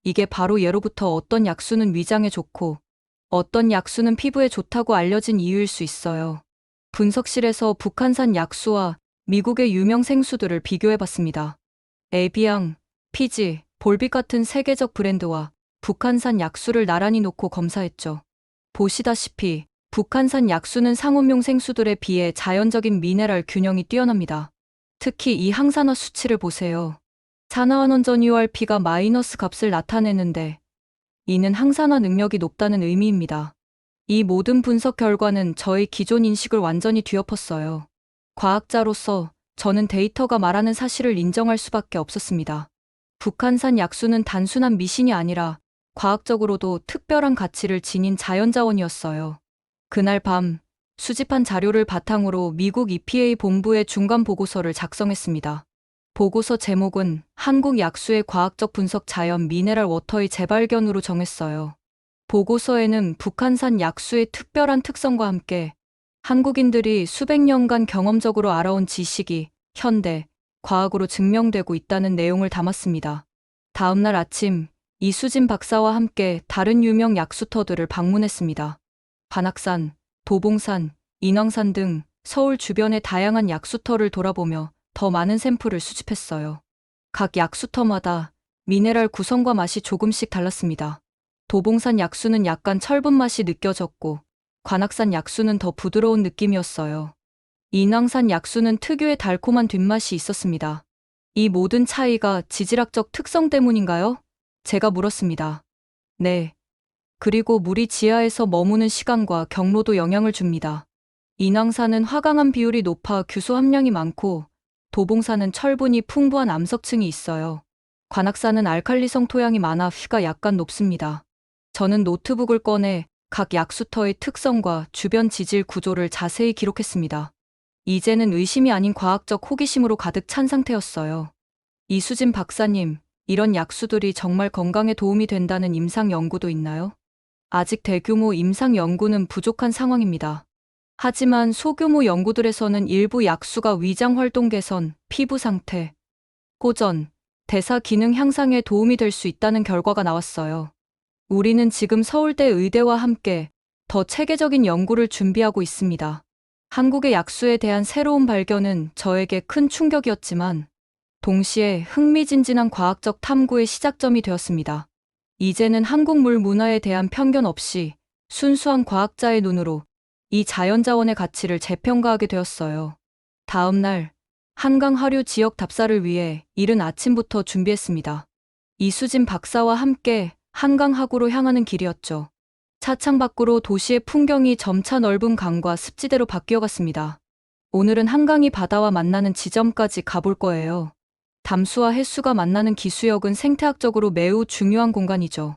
이게 바로 예로부터 어떤 약수는 위장에 좋고 어떤 약수는 피부에 좋다고 알려진 이유일 수 있어요. 분석실에서 북한산 약수와 미국의 유명 생수들을 비교해봤습니다. 에비앙, 피지, 볼빅 같은 세계적 브랜드와 북한산 약수를 나란히 놓고 검사했죠. 보시다시피 북한산 약수는 상온용 생수들에 비해 자연적인 미네랄 균형이 뛰어납니다. 특히 이 항산화 수치를 보세요. 산화환원전 URP가 마이너스 값을 나타내는데 이는 항산화 능력이 높다는 의미입니다. 이 모든 분석 결과는 저의 기존 인식을 완전히 뒤엎었어요. 과학자로서 저는 데이터가 말하는 사실을 인정할 수밖에 없었습니다. 북한산 약수는 단순한 미신이 아니라 과학적으로도 특별한 가치를 지닌 자연자원이었어요. 그날 밤 수집한 자료를 바탕으로 미국 EPA 본부에 중간 보고서를 작성했습니다. 보고서 제목은 한국 약수의 과학적 분석 자연 미네랄 워터의 재발견으로 정했어요. 보고서에는 북한산 약수의 특별한 특성과 함께 한국인들이 수백 년간 경험적으로 알아온 지식이 현대 과학으로 증명되고 있다는 내용을 담았습니다. 다음 날 아침, 이수진 박사와 함께 다른 유명 약수터들을 방문했습니다. 관악산, 도봉산, 인왕산 등 서울 주변의 다양한 약수터를 돌아보며 더 많은 샘플을 수집했어요. 각 약수터마다 미네랄 구성과 맛이 조금씩 달랐습니다. 도봉산 약수는 약간 철분 맛이 느껴졌고, 관악산 약수는 더 부드러운 느낌이었어요. 인왕산 약수는 특유의 달콤한 뒷맛이 있었습니다. 이 모든 차이가 지질학적 특성 때문인가요? 제가 물었습니다. 네. 그리고 물이 지하에서 머무는 시간과 경로도 영향을 줍니다. 인왕산은 화강암 비율이 높아 규소 함량이 많고, 도봉산은 철분이 풍부한 암석층이 있어요. 관악산은 알칼리성 토양이 많아 휘가 약간 높습니다. 저는 노트북을 꺼내 각 약수터의 특성과 주변 지질 구조를 자세히 기록했습니다. 이제는 의심이 아닌 과학적 호기심으로 가득 찬 상태였어요. 이수진 박사님, 이런 약수들이 정말 건강에 도움이 된다는 임상 연구도 있나요? 아직 대규모 임상 연구는 부족한 상황입니다. 하지만 소규모 연구들에서는 일부 약수가 위장 활동 개선, 피부 상태, 호전, 대사 기능 향상에 도움이 될 수 있다는 결과가 나왔어요. 우리는 지금 서울대 의대와 함께 더 체계적인 연구를 준비하고 있습니다. 한국의 약수에 대한 새로운 발견은 저에게 큰 충격이었지만 동시에 흥미진진한 과학적 탐구의 시작점이 되었습니다. 이제는 한국 물 문화에 대한 편견 없이 순수한 과학자의 눈으로 이 자연자원의 가치를 재평가하게 되었어요. 다음 날 한강 하류 지역 답사를 위해 이른 아침부터 준비했습니다. 이수진 박사와 함께 한강 하구로 향하는 길이었죠. 차창 밖으로 도시의 풍경이 점차 넓은 강과 습지대로 바뀌어갔습니다. 오늘은 한강이 바다와 만나는 지점까지 가볼 거예요. 담수와 해수가 만나는 기수역은 생태학적으로 매우 중요한 공간이죠.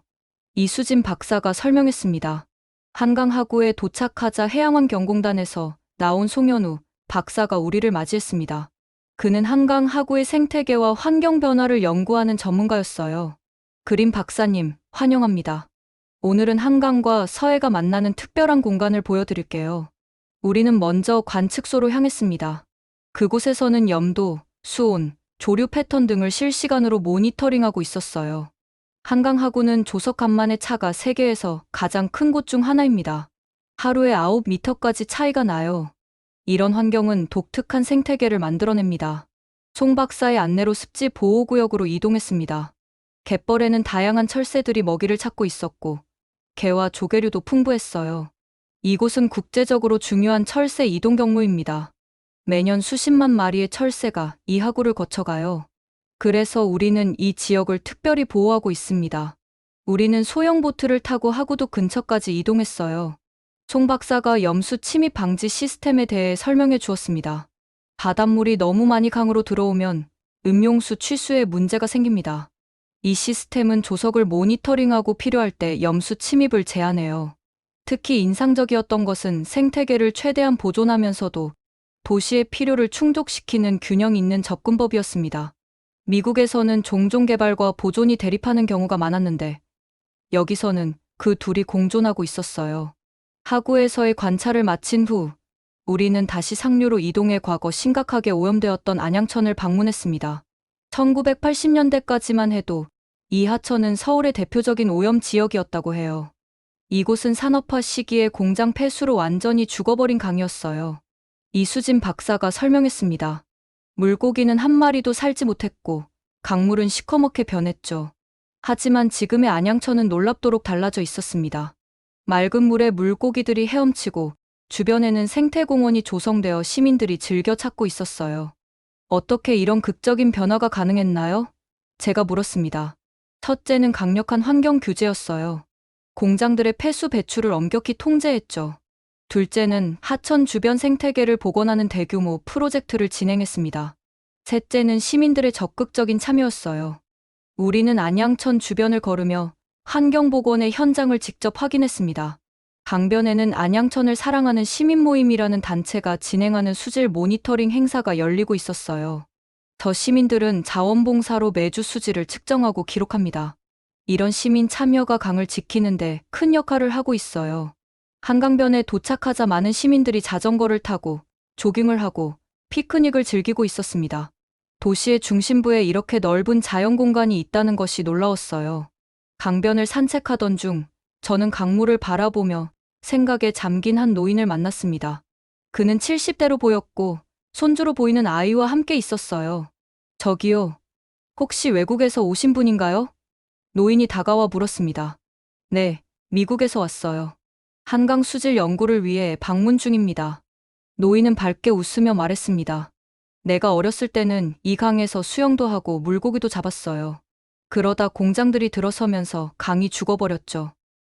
이수진 박사가 설명했습니다. 한강 하구에 도착하자 해양환경공단에서 나온 송현우 박사가 우리를 맞이했습니다. 그는 한강 하구의 생태계와 환경 변화를 연구하는 전문가였어요. 그린 박사님, 환영합니다. 오늘은 한강과 서해가 만나는 특별한 공간을 보여드릴게요. 우리는 먼저 관측소로 향했습니다. 그곳에서는 염도, 수온, 조류 패턴 등을 실시간으로 모니터링하고 있었어요. 한강 하구는 조석 간만의 차가 세계에서 가장 큰 곳 중 하나입니다. 하루에 9m까지 차이가 나요. 이런 환경은 독특한 생태계를 만들어냅니다. 송 박사의 안내로 습지 보호구역으로 이동했습니다. 갯벌에는 다양한 철새들이 먹이를 찾고 있었고, 개와 조개류도 풍부했어요. 이곳은 국제적으로 중요한 철새 이동 경로입니다. 매년 수십만 마리의 철새가 이 하구를 거쳐가요. 그래서 우리는 이 지역을 특별히 보호하고 있습니다. 우리는 소형 보트를 타고 하구도 근처까지 이동했어요. 송 박사가 염수 침입 방지 시스템에 대해 설명해 주었습니다. 바닷물이 너무 많이 강으로 들어오면 음용수 취수에 문제가 생깁니다. 이 시스템은 조석을 모니터링하고 필요할 때 염수 침입을 제한해요. 특히 인상적이었던 것은 생태계를 최대한 보존하면서도 도시의 필요를 충족시키는 균형 있는 접근법이었습니다. 미국에서는 종종 개발과 보존이 대립하는 경우가 많았는데 여기서는 그 둘이 공존하고 있었어요. 하구에서의 관찰을 마친 후 우리는 다시 상류로 이동해 과거 심각하게 오염되었던 안양천을 방문했습니다. 1980년대까지만 해도 이 하천은 서울의 대표적인 오염 지역이었다고 해요. 이곳은 산업화 시기에 공장 폐수로 완전히 죽어버린 강이었어요. 이수진 박사가 설명했습니다. 물고기는 한 마리도 살지 못했고 강물은 시커멓게 변했죠. 하지만 지금의 안양천은 놀랍도록 달라져 있었습니다. 맑은 물에 물고기들이 헤엄치고 주변에는 생태공원이 조성되어 시민들이 즐겨 찾고 있었어요. 어떻게 이런 극적인 변화가 가능했나요? 제가 물었습니다. 첫째는 강력한 환경 규제였어요. 공장들의 폐수 배출을 엄격히 통제했죠. 둘째는 하천 주변 생태계를 복원하는 대규모 프로젝트를 진행했습니다. 셋째는 시민들의 적극적인 참여였어요. 우리는 안양천 주변을 걸으며 환경복원의 현장을 직접 확인했습니다. 강변에는 안양천을 사랑하는 시민모임이라는 단체가 진행하는 수질 모니터링 행사가 열리고 있었어요. 저 시민들은 자원봉사로 매주 수질을 측정하고 기록합니다. 이런 시민 참여가 강을 지키는데 큰 역할을 하고 있어요. 한강변에 도착하자 많은 시민들이 자전거를 타고 조깅을 하고 피크닉을 즐기고 있었습니다. 도시의 중심부에 이렇게 넓은 자연 공간이 있다는 것이 놀라웠어요. 강변을 산책하던 중 저는 강물을 바라보며 생각에 잠긴 한 노인을 만났습니다. 그는 70대로 보였고 손주로 보이는 아이와 함께 있었어요. 저기요, 혹시 외국에서 오신 분인가요? 노인이 다가와 물었습니다. 네, 미국에서 왔어요. 한강 수질 연구를 위해 방문 중입니다. 노인은 밝게 웃으며 말했습니다. 내가 어렸을 때는 이 강에서 수영도 하고 물고기도 잡았어요. 그러다 공장들이 들어서면서 강이 죽어버렸죠.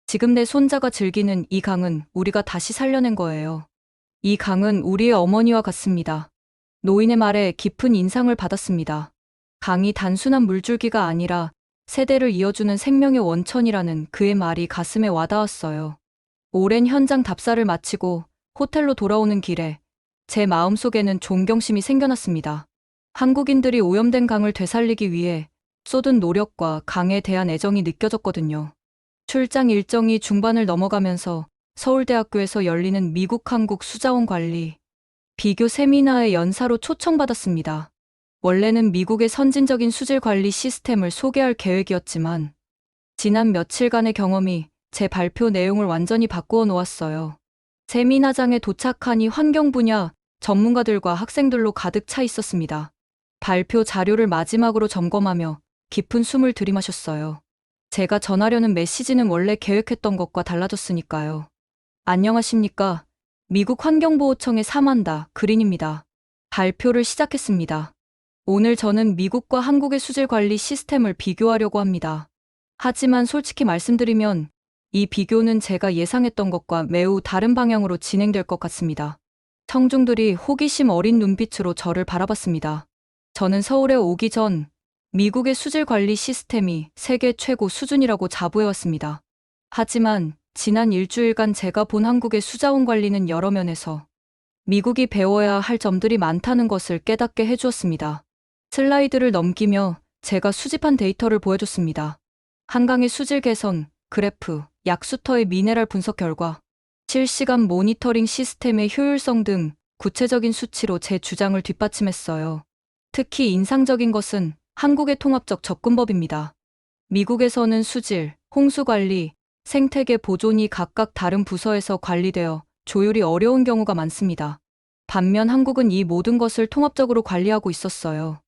지금 내 손자가 즐기는 이 강은 우리가 다시 살려낸 거예요. 이 강은 우리의 어머니와 같습니다. 노인의 말에 깊은 인상을 받았습니다. 강이 단순한 물줄기가 아니라 세대를 이어주는 생명의 원천이라는 그의 말이 가슴에 와닿았어요. 오랜 현장 답사를 마치고 호텔로 돌아오는 길에 제 마음속에는 존경심이 생겨났습니다. 한국인들이 오염된 강을 되살리기 위해 쏟은 노력과 강에 대한 애정이 느껴졌거든요. 출장 일정이 중반을 넘어가면서 서울대학교에서 열리는 미국 한국 수자원 관리 비교 세미나에 연사로 초청받았습니다. 원래는 미국의 선진적인 수질 관리 시스템을 소개할 계획이었지만 지난 며칠간의 경험이 제 발표 내용을 완전히 바꾸어 놓았어요. 세미나장에 도착하니 환경 분야 전문가들과 학생들로 가득 차 있었습니다. 발표 자료를 마지막으로 점검하며 깊은 숨을 들이마셨어요. 제가 전하려는 메시지는 원래 계획했던 것과 달라졌으니까요. 안녕하십니까. 미국 환경보호청의 사만다 그린입니다. 발표를 시작했습니다. 오늘 저는 미국과 한국의 수질 관리 시스템을 비교하려고 합니다. 하지만 솔직히 말씀드리면 이 비교는 제가 예상했던 것과 매우 다른 방향으로 진행될 것 같습니다. 청중들이 호기심 어린 눈빛으로 저를 바라봤습니다. 저는 서울에 오기 전 미국의 수질 관리 시스템이 세계 최고 수준이라고 자부해왔습니다. 하지만 지난 일주일간 제가 본 한국의 수자원 관리는 여러 면에서 미국이 배워야 할 점들이 많다는 것을 깨닫게 해주었습니다. 슬라이드를 넘기며 제가 수집한 데이터를 보여줬습니다. 한강의 수질 개선, 그래프, 약수터의 미네랄 분석 결과, 실시간 모니터링 시스템의 효율성 등 구체적인 수치로 제 주장을 뒷받침했어요. 특히 인상적인 것은 한국의 통합적 접근법입니다. 미국에서는 수질, 홍수 관리, 생태계 보존이 각각 다른 부서에서 관리되어 조율이 어려운 경우가 많습니다. 반면 한국은 이 모든 것을 통합적으로 관리하고 있었어요.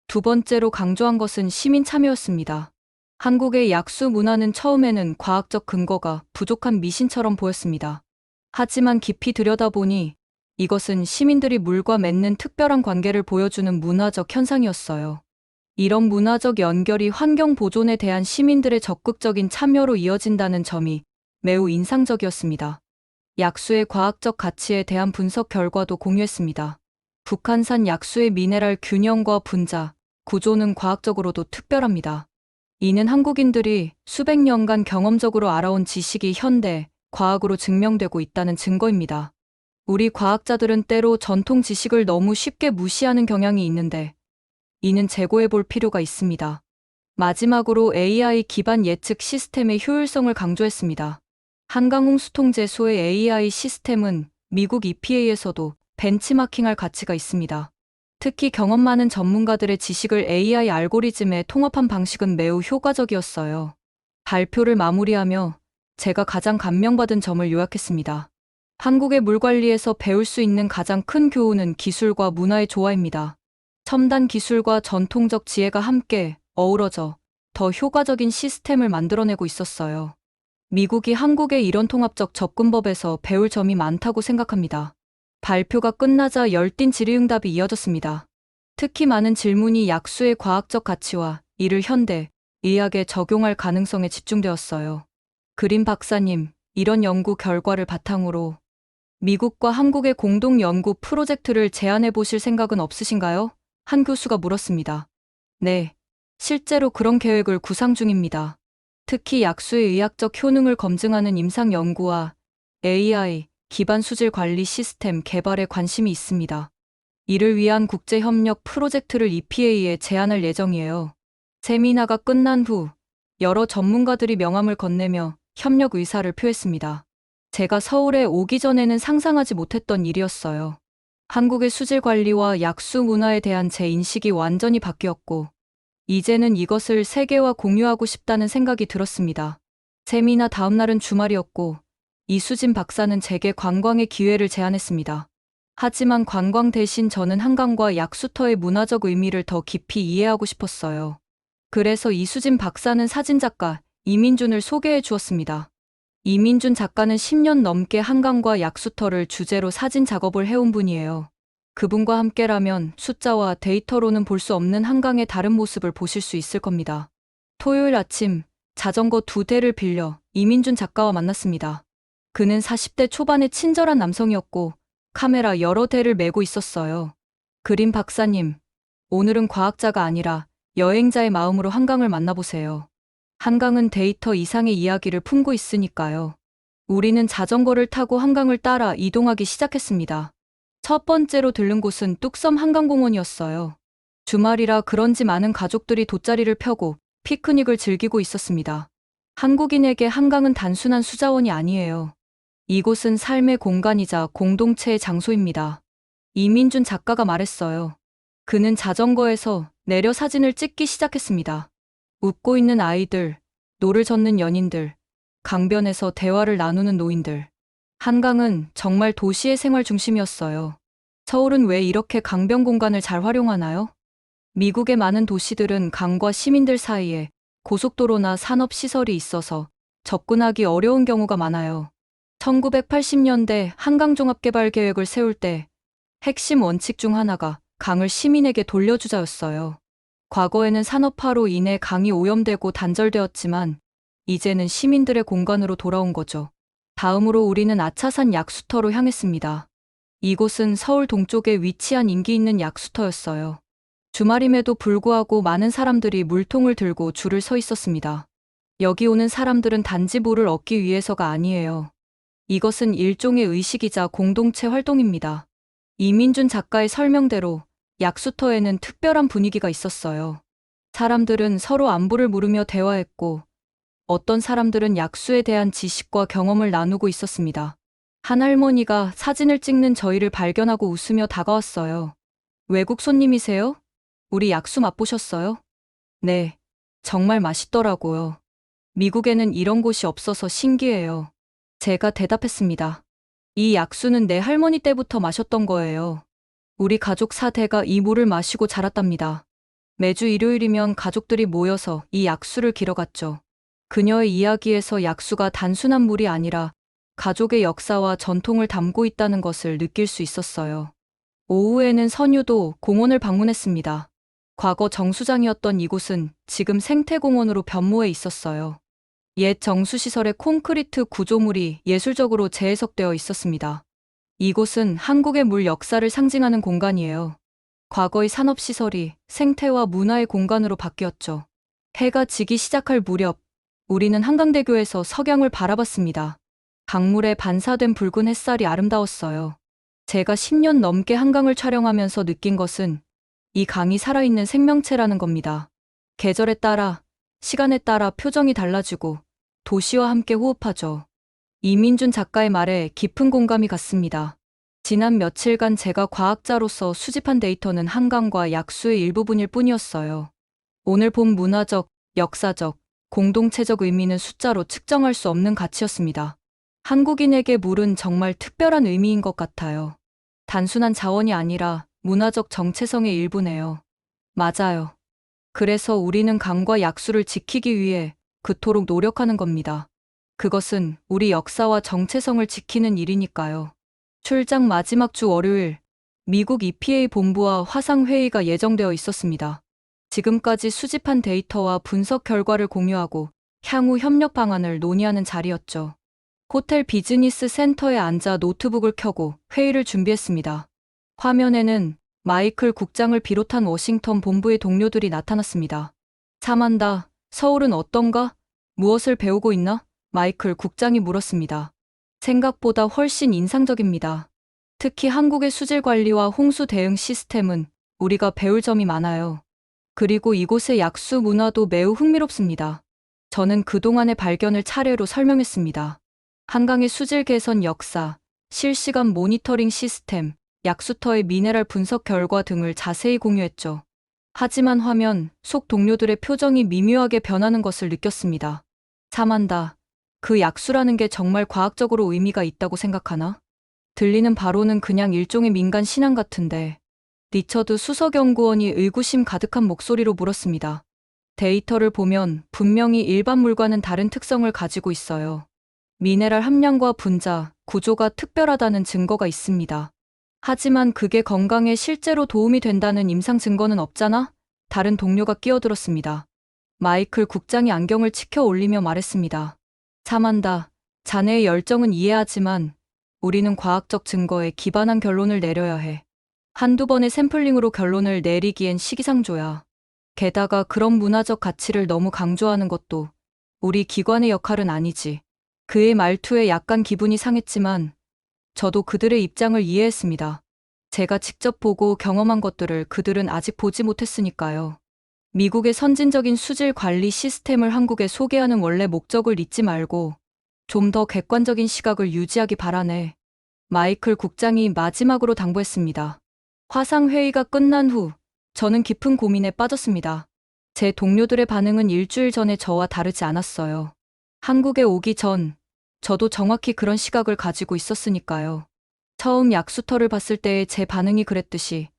두 번째로 강조한 것은 시민 참여였습니다. 한국의 약수 문화는 처음에는 과학적 근거가 부족한 미신처럼 보였습니다. 하지만 깊이 들여다보니 이것은 시민들이 물과 맺는 특별한 관계를 보여주는 문화적 현상이었어요. 이런 문화적 연결이 환경 보존에 대한 시민들의 적극적인 참여로 이어진다는 점이 매우 인상적이었습니다. 약수의 과학적 가치에 대한 분석 결과도 공유했습니다. 북한산 약수의 미네랄 균형과 분자, 구조는 과학적으로도 특별합니다. 이는 한국인들이 수백 년간 경험적으로 알아온 지식이 현대 과학으로 증명되고 있다는 증거입니다. 우리 과학자들은 때로 전통 지식을 너무 쉽게 무시하는 경향이 있는데 이는 재고해 볼 필요가 있습니다. 마지막으로 AI 기반 예측 시스템의 효율성을 강조했습니다. 한강홍수통제소의 AI 시스템은 미국 EPA에서도 벤치마킹할 가치가 있습니다. 특히 경험 많은 전문가들의 지식을 AI 알고리즘에 통합한 방식은 매우 효과적이었어요. 발표를 마무리하며 제가 가장 감명받은 점을 요약했습니다. 한국의 물 관리에서 배울 수 있는 가장 큰 교훈은 기술과 문화의 조화입니다. 첨단 기술과 전통적 지혜가 함께 어우러져 더 효과적인 시스템을 만들어내고 있었어요. 미국이 한국의 이런 통합적 접근법에서 배울 점이 많다고 생각합니다. 발표가 끝나자 열띤 질의응답이 이어졌습니다. 특히 많은 질문이 약수의 과학적 가치와 이를 현대 의학에 적용할 가능성에 집중되었어요. 그린 박사님, 이런 연구 결과를 바탕으로 미국과 한국의 공동 연구 프로젝트를 제안해 보실 생각은 없으신가요? 한 교수가 물었습니다. 네, 실제로 그런 계획을 구상 중입니다. 특히 약수의 의학적 효능을 검증하는 임상 연구와 AI 기반 수질 관리 시스템 개발에 관심이 있습니다. 이를 위한 국제협력 프로젝트를 EPA에 제안할 예정이에요. 세미나가 끝난 후 여러 전문가들이 명함을 건네며 협력 의사를 표했습니다. 제가 서울에 오기 전에는 상상하지 못했던 일이었어요. 한국의 수질 관리와 약수 문화에 대한 제 인식이 완전히 바뀌었고, 이제는 이것을 세계와 공유하고 싶다는 생각이 들었습니다. 세미나 다음 날은 주말이었고, 이수진 박사는 제게 관광의 기회를 제안했습니다. 하지만 관광 대신 저는 한강과 약수터의 문화적 의미를 더 깊이 이해하고 싶었어요. 그래서 이수진 박사는 사진작가 이민준을 소개해 주었습니다. 이민준 작가는 10년 넘게 한강과 약수터를 주제로 사진 작업을 해온 분이에요. 그분과 함께라면 숫자와 데이터로는 볼 수 없는 한강의 다른 모습을 보실 수 있을 겁니다. 토요일 아침 자전거 2대를 빌려 이민준 작가와 만났습니다. 그는 40대 초반의 친절한 남성이었고 카메라 여러 대를 메고 있었어요. 그림 박사님, 오늘은 과학자가 아니라 여행자의 마음으로 한강을 만나보세요. 한강은 데이터 이상의 이야기를 품고 있으니까요. 우리는 자전거를 타고 한강을 따라 이동하기 시작했습니다. 첫 번째로 들른 곳은 뚝섬 한강공원이었어요. 주말이라 그런지 많은 가족들이 돗자리를 펴고 피크닉을 즐기고 있었습니다. 한국인에게 한강은 단순한 수자원이 아니에요. 이곳은 삶의 공간이자 공동체의 장소입니다. 이민준 작가가 말했어요. 그는 자전거에서 내려 사진을 찍기 시작했습니다. 웃고 있는 아이들, 노를 젓는 연인들, 강변에서 대화를 나누는 노인들. 한강은 정말 도시의 생활 중심이었어요. 서울은 왜 이렇게 강변 공간을 잘 활용하나요? 미국의 많은 도시들은 강과 시민들 사이에 고속도로나 산업시설이 있어서 접근하기 어려운 경우가 많아요. 1980년대 한강종합개발 계획을 세울 때 핵심 원칙 중 하나가 강을 시민에게 돌려주자였어요. 과거에는 산업화로 인해 강이 오염되고 단절되었지만 이제는 시민들의 공간으로 돌아온 거죠. 다음으로 우리는 아차산 약수터로 향했습니다. 이곳은 서울 동쪽에 위치한 인기 있는 약수터였어요. 주말임에도 불구하고 많은 사람들이 물통을 들고 줄을 서 있었습니다. 여기 오는 사람들은 단지 물을 얻기 위해서가 아니에요. 이것은 일종의 의식이자 공동체 활동입니다. 이민준 작가의 설명대로 약수터에는 특별한 분위기가 있었어요. 사람들은 서로 안부를 물으며 대화했고, 어떤 사람들은 약수에 대한 지식과 경험을 나누고 있었습니다. 한 할머니가 사진을 찍는 저희를 발견하고 웃으며 다가왔어요. 외국 손님이세요? 우리 약수 맛보셨어요? 네, 정말 맛있더라고요. 미국에는 이런 곳이 없어서 신기해요. 제가 대답했습니다. 이 약수는 내 할머니 때부터 마셨던 거예요. 우리 가족 4대가 이 물을 마시고 자랐답니다. 매주 일요일이면 가족들이 모여서 이 약수를 길어갔죠. 그녀의 이야기에서 약수가 단순한 물이 아니라 가족의 역사와 전통을 담고 있다는 것을 느낄 수 있었어요. 오후에는 선유도 공원을 방문했습니다. 과거 정수장이었던 이곳은 지금 생태공원으로 변모해 있었어요. 옛 정수시설의 콘크리트 구조물이 예술적으로 재해석되어 있었습니다. 이곳은 한국의 물 역사를 상징하는 공간이에요. 과거의 산업시설이 생태와 문화의 공간으로 바뀌었죠. 해가 지기 시작할 무렵, 우리는 한강대교에서 석양을 바라봤습니다. 강물에 반사된 붉은 햇살이 아름다웠어요. 제가 10년 넘게 한강을 촬영하면서 느낀 것은 이 강이 살아있는 생명체라는 겁니다. 계절에 따라, 시간에 따라 표정이 달라지고 도시와 함께 호흡하죠. 이민준 작가의 말에 깊은 공감이 갔습니다. 지난 며칠간 제가 과학자로서 수집한 데이터는 한강과 약수의 일부분일 뿐이었어요. 오늘 본 문화적, 역사적, 공동체적 의미는 숫자로 측정할 수 없는 가치였습니다. 한국인에게 물은 정말 특별한 의미인 것 같아요. 단순한 자원이 아니라 문화적 정체성의 일부네요. 맞아요. 그래서 우리는 강과 약수를 지키기 위해 그토록 노력하는 겁니다. 그것은 우리 역사와 정체성을 지키는 일이니까요. 출장 마지막 주 월요일, 미국 EPA 본부와 화상회의가 예정되어 있었습니다. 지금까지 수집한 데이터와 분석 결과를 공유하고 향후 협력 방안을 논의하는 자리였죠. 호텔 비즈니스 센터에 앉아 노트북을 켜고 회의를 준비했습니다. 화면에는 마이클 국장을 비롯한 워싱턴 본부의 동료들이 나타났습니다. 참한다. 서울은 어떤가? 무엇을 배우고 있나? 마이클 국장이 물었습니다. 생각보다 훨씬 인상적입니다. 특히 한국의 수질 관리와 홍수 대응 시스템은 우리가 배울 점이 많아요. 그리고 이곳의 약수 문화도 매우 흥미롭습니다. 저는 그동안의 발견을 차례로 설명했습니다. 한강의 수질 개선 역사, 실시간 모니터링 시스템, 약수터의 미네랄 분석 결과 등을 자세히 공유했죠. 하지만 화면 속 동료들의 표정이 미묘하게 변하는 것을 느꼈습니다. 참한다. 그 약수라는 게 정말 과학적으로 의미가 있다고 생각하나? 들리는 바로는 그냥 일종의 민간 신앙 같은데. 리처드 수석연구원이 의구심 가득한 목소리로 물었습니다. 데이터를 보면 분명히 일반 물과는 다른 특성을 가지고 있어요. 미네랄 함량과 분자, 구조가 특별하다는 증거가 있습니다. 하지만 그게 건강에 실제로 도움이 된다는 임상 증거는 없잖아? 다른 동료가 끼어들었습니다. 마이클 국장이 안경을 치켜 올리며 말했습니다. 참한다. 자네의 열정은 이해하지만 우리는 과학적 증거에 기반한 결론을 내려야 해. 한두 번의 샘플링으로 결론을 내리기엔 시기상조야. 게다가 그런 문화적 가치를 너무 강조하는 것도 우리 기관의 역할은 아니지. 그의 말투에 약간 기분이 상했지만 저도 그들의 입장을 이해했습니다. 제가 직접 보고 경험한 것들을 그들은 아직 보지 못했으니까요. 미국의 선진적인 수질 관리 시스템을 한국에 소개하는 원래 목적을 잊지 말고 좀 더 객관적인 시각을 유지하기 바라네. 마이클 국장이 마지막으로 당부했습니다. 화상회의가 끝난 후 저는 깊은 고민에 빠졌습니다. 제 동료들의 반응은 일주일 전에 저와 다르지 않았어요. 한국에 오기 전 저도 정확히 그런 시각을 가지고 있었으니까요. 처음 약수터를 봤을 때의 제 반응이 그랬듯이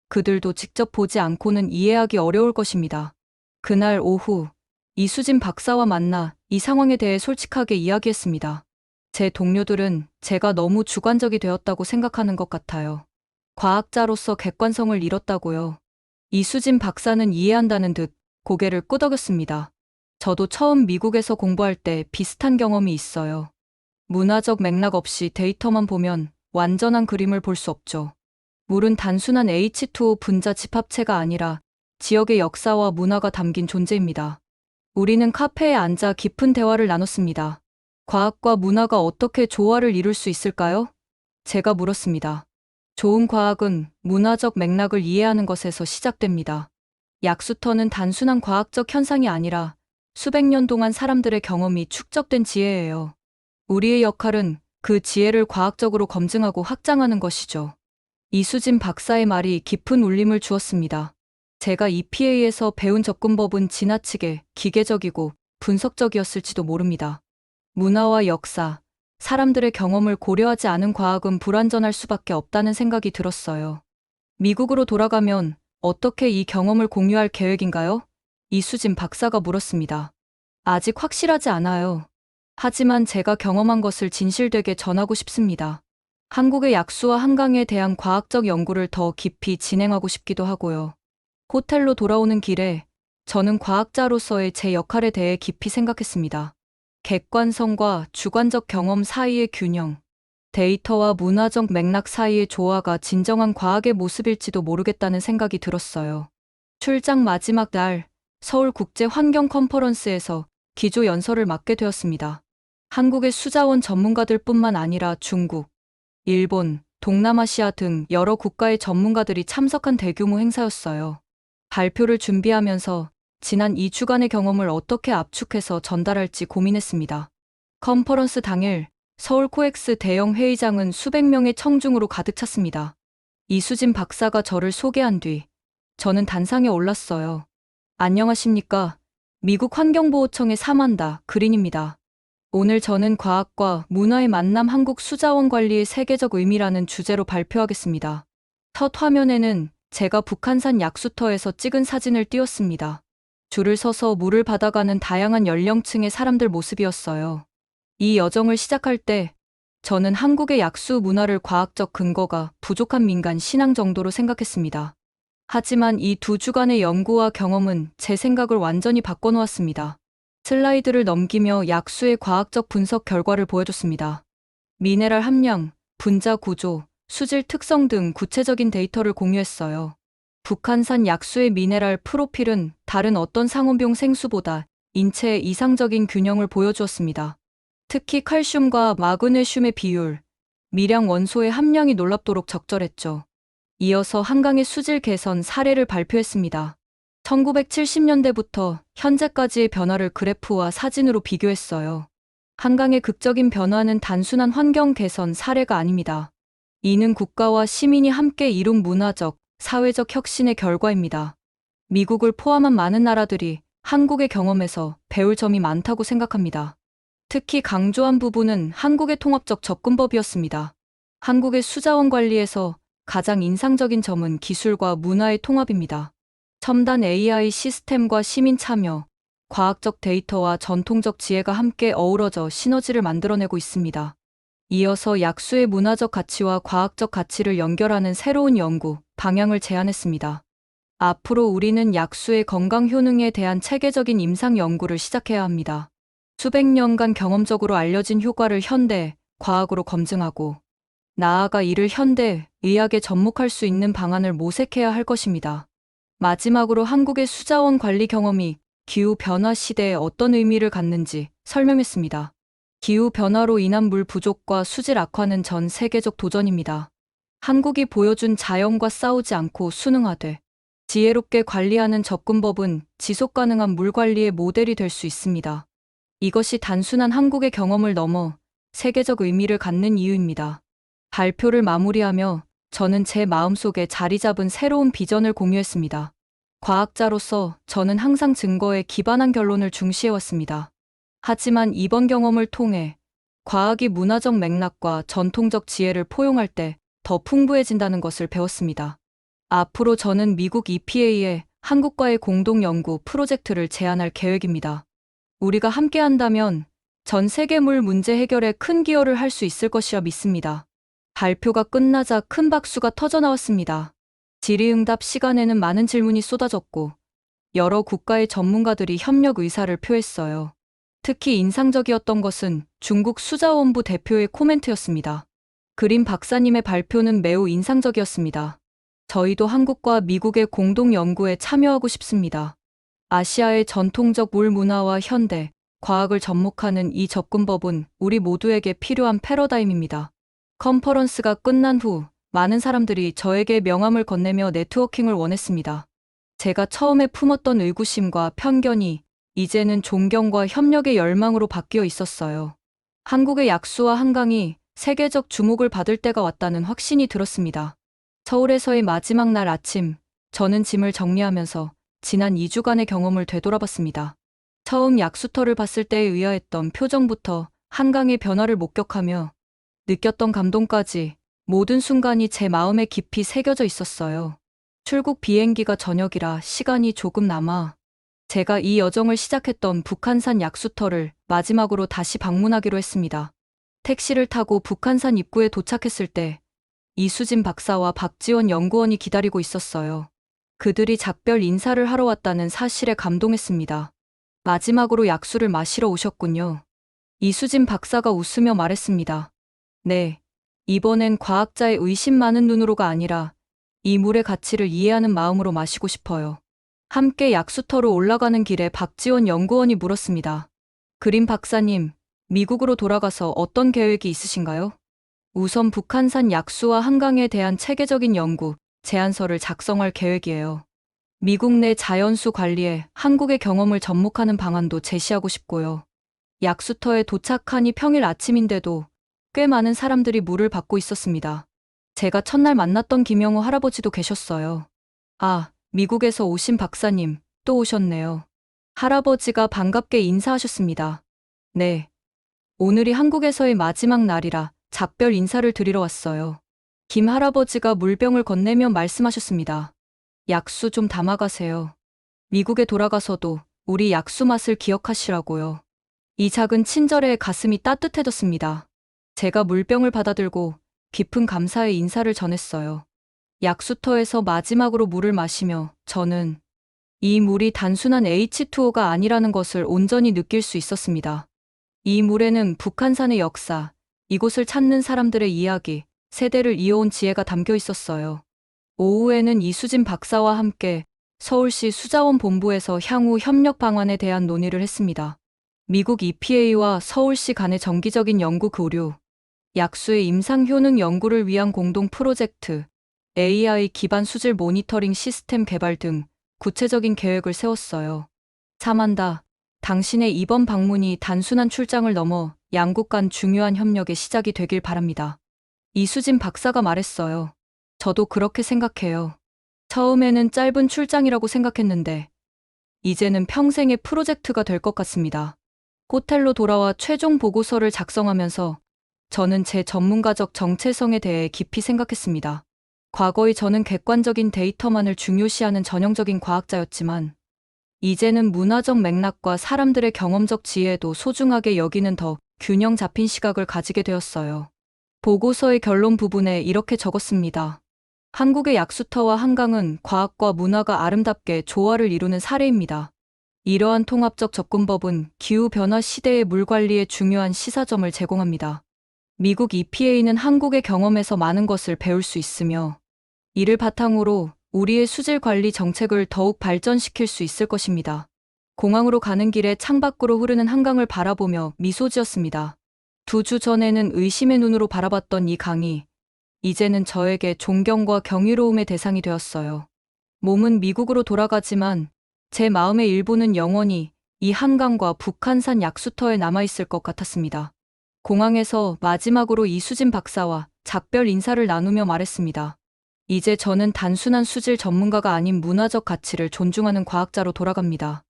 그들도 직접 보지 않고는 이해하기 어려울 것입니다. 그날 오후 이수진 박사와 만나 이 상황에 대해 솔직하게 이야기했습니다. 제 동료들은 제가 너무 주관적이 되었다고 생각하는 것 같아요. 과학자로서 객관성을 잃었다고요. 이수진 박사는 이해한다는 듯 고개를 끄덕였습니다. 저도 처음 미국에서 공부할 때 비슷한 경험이 있어요. 문화적 맥락 없이 데이터만 보면 완전한 그림을 볼 수 없죠. 물은 단순한 H2O 분자 집합체가 아니라 지역의 역사와 문화가 담긴 존재입니다. 우리는 카페에 앉아 깊은 대화를 나눴습니다. 과학과 문화가 어떻게 조화를 이룰 수 있을까요? 제가 물었습니다. 좋은 과학은 문화적 맥락을 이해하는 것에서 시작됩니다. 약수터는 단순한 과학적 현상이 아니라 수백 년 동안 사람들의 경험이 축적된 지혜예요. 우리의 역할은 그 지혜를 과학적으로 검증하고 확장하는 것이죠. 이수진 박사의 말이 깊은 울림을 주었습니다. 제가 EPA에서 배운 접근법은 지나치게 기계적이고 분석적이었을지도 모릅니다. 문화와 역사, 사람들의 경험을 고려하지 않은 과학은 불완전할 수밖에 없다는 생각이 들었어요. 미국으로 돌아가면 어떻게 이 경험을 공유할 계획인가요? 이수진 박사가 물었습니다. 아직 확실하지 않아요. 하지만 제가 경험한 것을 진실되게 전하고 싶습니다. 한국의 약수와 한강에 대한 과학적 연구를 더 깊이 진행하고 싶기도 하고요. 호텔로 돌아오는 길에 저는 과학자로서의 제 역할에 대해 깊이 생각했습니다. 객관성과 주관적 경험 사이의 균형, 데이터와 문화적 맥락 사이의 조화가 진정한 과학의 모습일지도 모르겠다는 생각이 들었어요. 출장 마지막 날, 서울국제환경컨퍼런스에서 기조 연설을 맡게 되었습니다. 한국의 수자원 전문가들뿐만 아니라 중국, 일본, 동남아시아 등 여러 국가의 전문가들이 참석한 대규모 행사였어요. 발표를 준비하면서 지난 2주간의 경험을 어떻게 압축해서 전달할지 고민했습니다. 컨퍼런스 당일 서울 코엑스 대형 회의장은 수백 명의 청중으로 가득 찼습니다. 이수진 박사가 저를 소개한 뒤 저는 단상에 올랐어요. 안녕하십니까. 미국 환경보호청의 사만다 그린입니다. 오늘 저는 과학과 문화의 만남 한국 수자원 관리의 세계적 의미라는 주제로 발표하겠습니다. 첫 화면에는 제가 북한산 약수터에서 찍은 사진을 띄웠습니다. 줄을 서서 물을 받아가는 다양한 연령층의 사람들 모습이었어요. 이 여정을 시작할 때 저는 한국의 약수 문화를 과학적 근거가 부족한 민간 신앙 정도로 생각했습니다. 하지만 이 2주간의 연구와 경험은 제 생각을 완전히 바꿔놓았습니다. 슬라이드를 넘기며 약수의 과학적 분석 결과를 보여줬습니다. 미네랄 함량, 분자 구조, 수질 특성 등 구체적인 데이터를 공유했어요. 북한산 약수의 미네랄 프로필은 다른 어떤 상온병 생수보다 인체의 이상적인 균형을 보여주었습니다. 특히 칼슘과 마그네슘의 비율, 미량 원소의 함량이 놀랍도록 적절했죠. 이어서 한강의 수질 개선 사례를 발표했습니다. 1970년대부터 현재까지의 변화를 그래프와 사진으로 비교했어요. 한강의 극적인 변화는 단순한 환경 개선 사례가 아닙니다. 이는 국가와 시민이 함께 이룬 문화적, 사회적 혁신의 결과입니다. 미국을 포함한 많은 나라들이 한국의 경험에서 배울 점이 많다고 생각합니다. 특히 강조한 부분은 한국의 통합적 접근법이었습니다. 한국의 수자원 관리에서 가장 인상적인 점은 기술과 문화의 통합입니다. 첨단 AI 시스템과 시민 참여, 과학적 데이터와 전통적 지혜가 함께 어우러져 시너지를 만들어내고 있습니다. 이어서 약수의 문화적 가치와 과학적 가치를 연결하는 새로운 연구, 방향을 제안했습니다. 앞으로 우리는 약수의 건강 효능에 대한 체계적인 임상 연구를 시작해야 합니다. 수백 년간 경험적으로 알려진 효과를 현대 과학으로 검증하고 나아가 이를 현대 의학에 접목할 수 있는 방안을 모색해야 할 것입니다. 마지막으로 한국의 수자원 관리 경험이 기후변화 시대에 어떤 의미를 갖는지 설명했습니다. 기후변화로 인한 물 부족과 수질 악화는 전 세계적 도전입니다. 한국이 보여준 자연과 싸우지 않고 순응하되 지혜롭게 관리하는 접근법은 지속가능한 물 관리의 모델이 될 수 있습니다. 이것이 단순한 한국의 경험을 넘어 세계적 의미를 갖는 이유입니다. 발표를 마무리하며 저는 제 마음속에 자리 잡은 새로운 비전을 공유했습니다. 과학자로서 저는 항상 증거에 기반한 결론을 중시해왔습니다. 하지만 이번 경험을 통해 과학이 문화적 맥락과 전통적 지혜를 포용할 때 더 풍부해진다는 것을 배웠습니다. 앞으로 저는 미국 EPA에 한국과의 공동 연구 프로젝트를 제안할 계획입니다. 우리가 함께 한다면 전 세계 물 문제 해결에 큰 기여를 할 수 있을 것이라 믿습니다. 발표가 끝나자 큰 박수가 터져나왔습니다. 질의응답 시간에는 많은 질문이 쏟아졌고 여러 국가의 전문가들이 협력 의사를 표했어요. 특히 인상적이었던 것은 중국 수자원부 대표의 코멘트였습니다. 그린 박사님의 발표는 매우 인상적이었습니다. 저희도 한국과 미국의 공동 연구에 참여하고 싶습니다. 아시아의 전통적 물 문화와 현대, 과학을 접목하는 이 접근법은 우리 모두에게 필요한 패러다임입니다. 컨퍼런스가 끝난 후 많은 사람들이 저에게 명함을 건네며 네트워킹을 원했습니다. 제가 처음에 품었던 의구심과 편견이 이제는 존경과 협력의 열망으로 바뀌어 있었어요. 한국의 약수와 한강이 세계적 주목을 받을 때가 왔다는 확신이 들었습니다. 서울에서의 마지막 날 아침, 저는 짐을 정리하면서 지난 2주간의 경험을 되돌아봤습니다. 처음 약수터를 봤을 때에 의아했던 표정부터 한강의 변화를 목격하며 느꼈던 감동까지 모든 순간이 제 마음에 깊이 새겨져 있었어요. 출국 비행기가 저녁이라 시간이 조금 남아 제가 이 여정을 시작했던 북한산 약수터를 마지막으로 다시 방문하기로 했습니다. 택시를 타고 북한산 입구에 도착했을 때 이수진 박사와 박지원 연구원이 기다리고 있었어요. 그들이 작별 인사를 하러 왔다는 사실에 감동했습니다. 마지막으로 약수를 마시러 오셨군요. 이수진 박사가 웃으며 말했습니다. 네, 이번엔 과학자의 의심 많은 눈으로가 아니라 이 물의 가치를 이해하는 마음으로 마시고 싶어요. 함께 약수터로 올라가는 길에 박지원 연구원이 물었습니다. 그린 박사님, 미국으로 돌아가서 어떤 계획이 있으신가요? 우선 북한산 약수와 한강에 대한 체계적인 연구, 제안서를 작성할 계획이에요. 미국 내 자연수 관리에 한국의 경험을 접목하는 방안도 제시하고 싶고요. 약수터에 도착하니 평일 아침인데도 꽤 많은 사람들이 물을 받고 있었습니다. 제가 첫날 만났던 김영호 할아버지도 계셨어요. 아, 미국에서 오신 박사님, 또 오셨네요. 할아버지가 반갑게 인사하셨습니다. 네. 오늘이 한국에서의 마지막 날이라 작별 인사를 드리러 왔어요. 김 할아버지가 물병을 건네며 말씀하셨습니다. 약수 좀 담아가세요. 미국에 돌아가서도 우리 약수 맛을 기억하시라고요. 이 작은 친절에 가슴이 따뜻해졌습니다. 제가 물병을 받아들고 깊은 감사의 인사를 전했어요. 약수터에서 마지막으로 물을 마시며 저는 이 물이 단순한 H2O가 아니라는 것을 온전히 느낄 수 있었습니다. 이 물에는 북한산의 역사, 이곳을 찾는 사람들의 이야기, 세대를 이어온 지혜가 담겨 있었어요. 오후에는 이수진 박사와 함께 서울시 수자원 본부에서 향후 협력 방안에 대한 논의를 했습니다. 미국 EPA와 서울시 간의 정기적인 연구 교류, 약수의 임상 효능 연구를 위한 공동 프로젝트, AI 기반 수질 모니터링 시스템 개발 등 구체적인 계획을 세웠어요. 사만다, 당신의 이번 방문이 단순한 출장을 넘어 양국 간 중요한 협력의 시작이 되길 바랍니다. 이수진 박사가 말했어요. 저도 그렇게 생각해요. 처음에는 짧은 출장이라고 생각했는데, 이제는 평생의 프로젝트가 될 것 같습니다. 호텔로 돌아와 최종 보고서를 작성하면서 저는 제 전문가적 정체성에 대해 깊이 생각했습니다. 과거의 저는 객관적인 데이터만을 중요시하는 전형적인 과학자였지만, 이제는 문화적 맥락과 사람들의 경험적 지혜도 소중하게 여기는 더 균형 잡힌 시각을 가지게 되었어요. 보고서의 결론 부분에 이렇게 적었습니다. 한국의 약수터와 한강은 과학과 문화가 아름답게 조화를 이루는 사례입니다. 이러한 통합적 접근법은 기후변화 시대의 물 관리에 중요한 시사점을 제공합니다. 미국 EPA는 한국의 경험에서 많은 것을 배울 수 있으며, 이를 바탕으로 우리의 수질 관리 정책을 더욱 발전시킬 수 있을 것입니다. 공항으로 가는 길에 창밖으로 흐르는 한강을 바라보며 미소 지었습니다. 2주 전에는 의심의 눈으로 바라봤던 이 강이 이제는 저에게 존경과 경이로움의 대상이 되었어요. 몸은 미국으로 돌아가지만 제 마음의 일부는 영원히 이 한강과 북한산 약수터에 남아있을 것 같았습니다. 공항에서 마지막으로 이수진 박사와 작별 인사를 나누며 말했습니다. 이제 저는 단순한 수질 전문가가 아닌 문화적 가치를 존중하는 과학자로 돌아갑니다.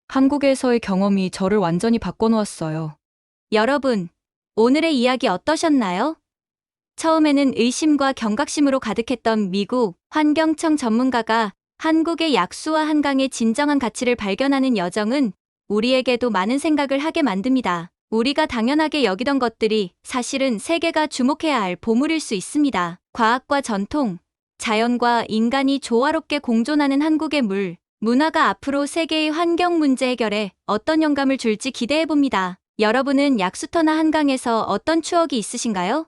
한국에서의 경험이 저를 완전히 바꿔놓았어요. 여러분, 오늘의 이야기 어떠셨나요? 처음에는 의심과 경각심으로 가득했던 미국 환경청 전문가가 한국의 약수와 한강의 진정한 가치를 발견하는 여정은 우리에게도 많은 생각을 하게 만듭니다. 우리가 당연하게 여기던 것들이 사실은 세계가 주목해야 할 보물일 수 있습니다. 과학과 전통, 자연과 인간이 조화롭게 공존하는 한국의 물, 문화가 앞으로 세계의 환경 문제 해결에 어떤 영감을 줄지 기대해봅니다. 여러분은 약수터나 한강에서 어떤 추억이 있으신가요?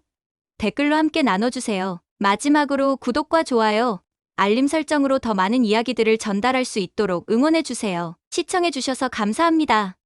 댓글로 함께 나눠주세요. 마지막으로 구독과 좋아요, 알림 설정으로 더 많은 이야기들을 전달할 수 있도록 응원해주세요. 시청해주셔서 감사합니다.